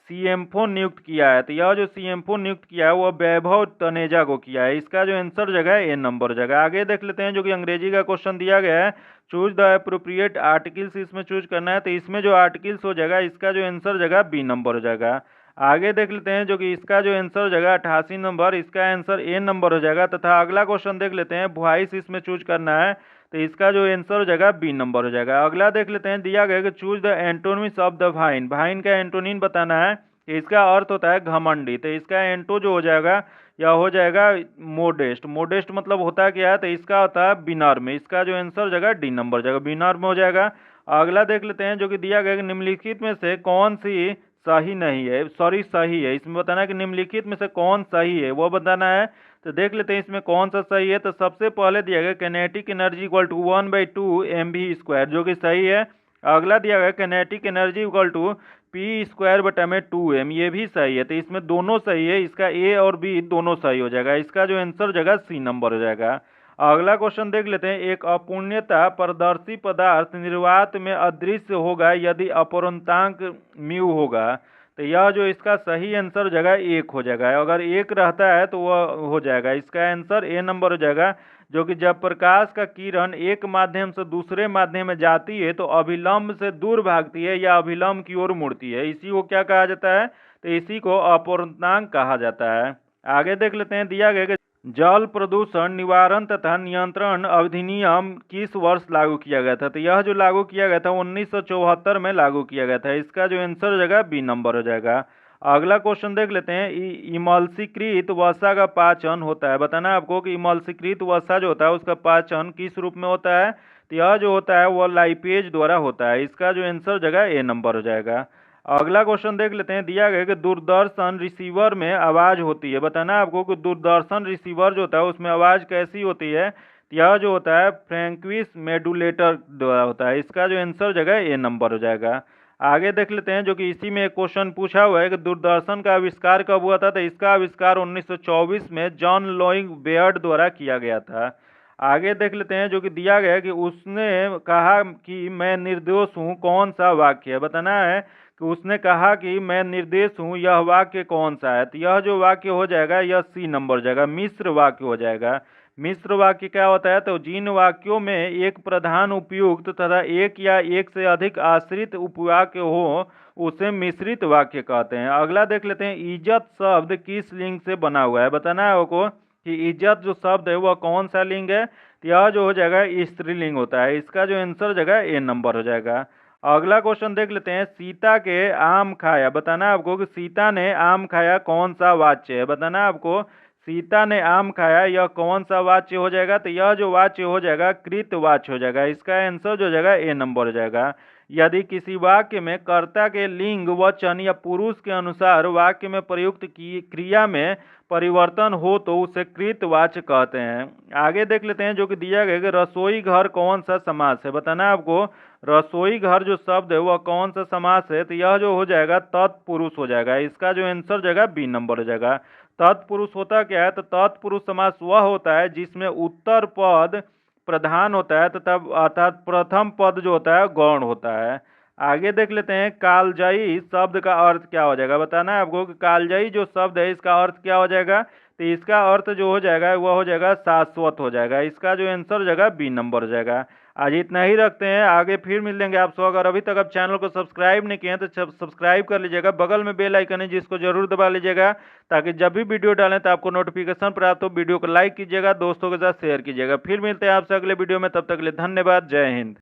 सीएमओ नियुक्त किया है। तो यह जो सीएमओ नियुक्त किया है वह वैभव तनेजा को किया है। इसका जो आंसर जगह ए नंबर जगह। आगे देख लेते हैं, जो कि अंग्रेजी का क्वेश्चन दिया गया है, चूज द एप्रोप्रिएट आर्टिकल्स, इसमें चूज करना है। तो इसमें जो आर्टिकल्स हो जाएगा इसका जो आंसर जगह बी नंबर हो जाएगा। आगे देख लेते हैं, जो कि इसका जो आंसर जगह 88 नंबर, इसका आंसर ए नंबर हो जाएगा। तथा अगला क्वेश्चन देख लेते हैं, वॉइस इसमें चूज करना है। तो इसका जो आंसर हो जाएगा बी नंबर हो जाएगा। अगला देख लेते हैं, दिया गया कि choose the antonyms of the wine, wine का एंटोनिम बताना है। इसका अर्थ होता है घमंडी। तो इसका एंटो जो हो जाएगा या हो जाएगा मोडेस्ट। मोडेस्ट मतलब होता है क्या है, तो इसका होता है विनम्र। इसका जो आंसर जगह डी नंबर जगह विनम्र हो जाएगा। अगला देख लेते हैं, जो कि दिया गया कि निम्नलिखित में से कौन सी सही नहीं है, सही है। इसमें बताना है कि निम्नलिखित में से कौन सही है वो बताना है। तो देख लेते हैं इसमें कौन सा सही है। तो सबसे पहले दिया गया kinetic energy equal to 1/2 mv², जो कि सही है। अगला दिया गया kinetic energy equal to P²/2m, ये भी सही है। तो इसमें दोनों सही है, इसका ए और बी दोनों सही हो जाएगा। इसका जो आंसर जगह सी नंबर हो जाएगा। अगला क्वेश्चन देख लेते हैं, एक अपूर्णता प्रदर्शी पदार्थ निर्वात में अदृश्य होगा यदि अपूर्णांक म्यू होगा। तो यह जो इसका सही आंसर जगह 1 हो जाएगा। अगर 1 रहता है तो वह हो जाएगा। इसका आंसर ए नंबर हो जाएगा, जो कि जब प्रकाश का किरण एक माध्यम से दूसरे माध्यम में जाती है तो अभिलंब से दूर भागती है या अभिलंब की ओर मुड़ती है, इसी को क्या कहा जाता है, तो इसी को अपूर्णांक कहा जाता है। आगे देख लेते हैं, दिया गया कि जल प्रदूषण निवारण तथा नियंत्रण अधिनियम किस वर्ष लागू किया गया था। तो यह जो लागू किया गया था 1974 में लागू किया गया था। इसका जो आंसर जगह बी नंबर हो जाएगा। अगला क्वेश्चन देख लेते हैं, इमल्सीकृत वसा का पाचन होता है। बताना आपको कि इमल्सीकृत वसा जो होता है उसका पाचन किस रूप में होता है। तो यह जो होता है वह लाइपेज द्वारा होता है। इसका जो आंसर जगह ए नंबर हो जाएगा। अगला क्वेश्चन देख लेते हैं, दिया गया कि दूरदर्शन रिसीवर में आवाज होती है। बताना आपको कि दूरदर्शन रिसीवर जो होता है उसमें आवाज कैसी होती है। यह जो होता है फ्रैंक्विस मेडुलेटर द्वारा होता है। इसका जो आंसर जगह ए नंबर हो जाएगा। आगे देख लेते हैं, जो कि इसी में एक क्वेश्चन पूछा हुआ है कि दूरदर्शन का आविष्कार कब हुआ था। तो इसका आविष्कार 1924 में जॉन लोइंग बेयर्ड द्वारा किया गया था। आगे देख लेते हैं, जो कि दिया गया कि उसने कहा कि मैं निर्दोष हूँ, कौन सा वाक्य है। बताना है कि उसने कहा कि मैं निर्दोष हूँ, यह वाक्य कौन सा है। तो यह जो वाक्य हो जाएगा यह सी नंबर जाएगा, मिश्र वाक्य हो जाएगा। मिश्र वाक्य क्या होता है, तो जिन वाक्यों में एक प्रधान उपयुक्त तथा एक या एक से अधिक आश्रित उपवाक्य हो उसे मिश्रित वाक्य कहते हैं। अगला देख लेते हैं, इज्जत शब्द किस लिंग से बना हुआ है। बताना है आपको कि इज्जत जो शब्द है वह कौन सा लिंग है। तो यह जो हो जाएगा स्त्रीलिंग होता है। इसका जो आंसर जगह ए नंबर हो जाएगा। अगला क्वेश्चन देख लेते हैं, सीता के आम खाया। बताना आपको कि सीता ने आम खाया कौन सा वाच्य है। बताना आपको सीता ने आम खाया यह कौन सा वाच्य हो जाएगा। तो यह जो वाच्य हो जाएगा कृत वाच्य हो जाएगा। इसका आंसर जो जाएगा ए नंबर हो जाएगा। यदि किसी वाक्य में कर्ता के लिंग वचन या पुरुष के अनुसार वाक्य में प्रयुक्त की क्रिया में परिवर्तन हो तो उसे कृतवाच्य कहते हैं। आगे देख लेते हैं, जो कि दिया गया कि रसोई घर कौन सा समास है। बताना आपको रसोई घर जो शब्द है वह कौन सा समास है। तो यह जो हो जाएगा तत्पुरुष हो जाएगा। इसका जो आंसर जाएगा बी नंबर हो जाएगा। तत्पुरुष होता क्या है, तो तत्पुरुष समास वह होता है जिसमें उत्तर पद प्रधान होता है तथा अर्थात प्रथम पद जो होता है गौण होता है। आगे देख लेते हैं, कालजयी शब्द का अर्थ क्या हो जाएगा। बताना है आपको कि कालजयी जो शब्द है इसका अर्थ क्या हो जाएगा। तो इसका अर्थ जो हो जाएगा वह हो जाएगा शाश्वत हो जाएगा। इसका जो आंसर हो जाएगा बी नंबर हो जाएगा। आज इतना ही रखते हैं, आगे फिर मिल लेंगे आपसे। अगर अभी तक आप चैनल को सब्सक्राइब नहीं किए हैं तो सब्सक्राइब कर लीजिएगा, बगल में बेल आइकन है जिसको जरूर दबा लीजिएगा, ताकि जब भी वीडियो डालें तो आपको नोटिफिकेशन प्राप्त हो। वीडियो को लाइक कीजिएगा, दोस्तों के साथ शेयर कीजिएगा। फिर मिलते हैं आपसे अगले वीडियो में, तब तक के लिए धन्यवाद। जय हिंद।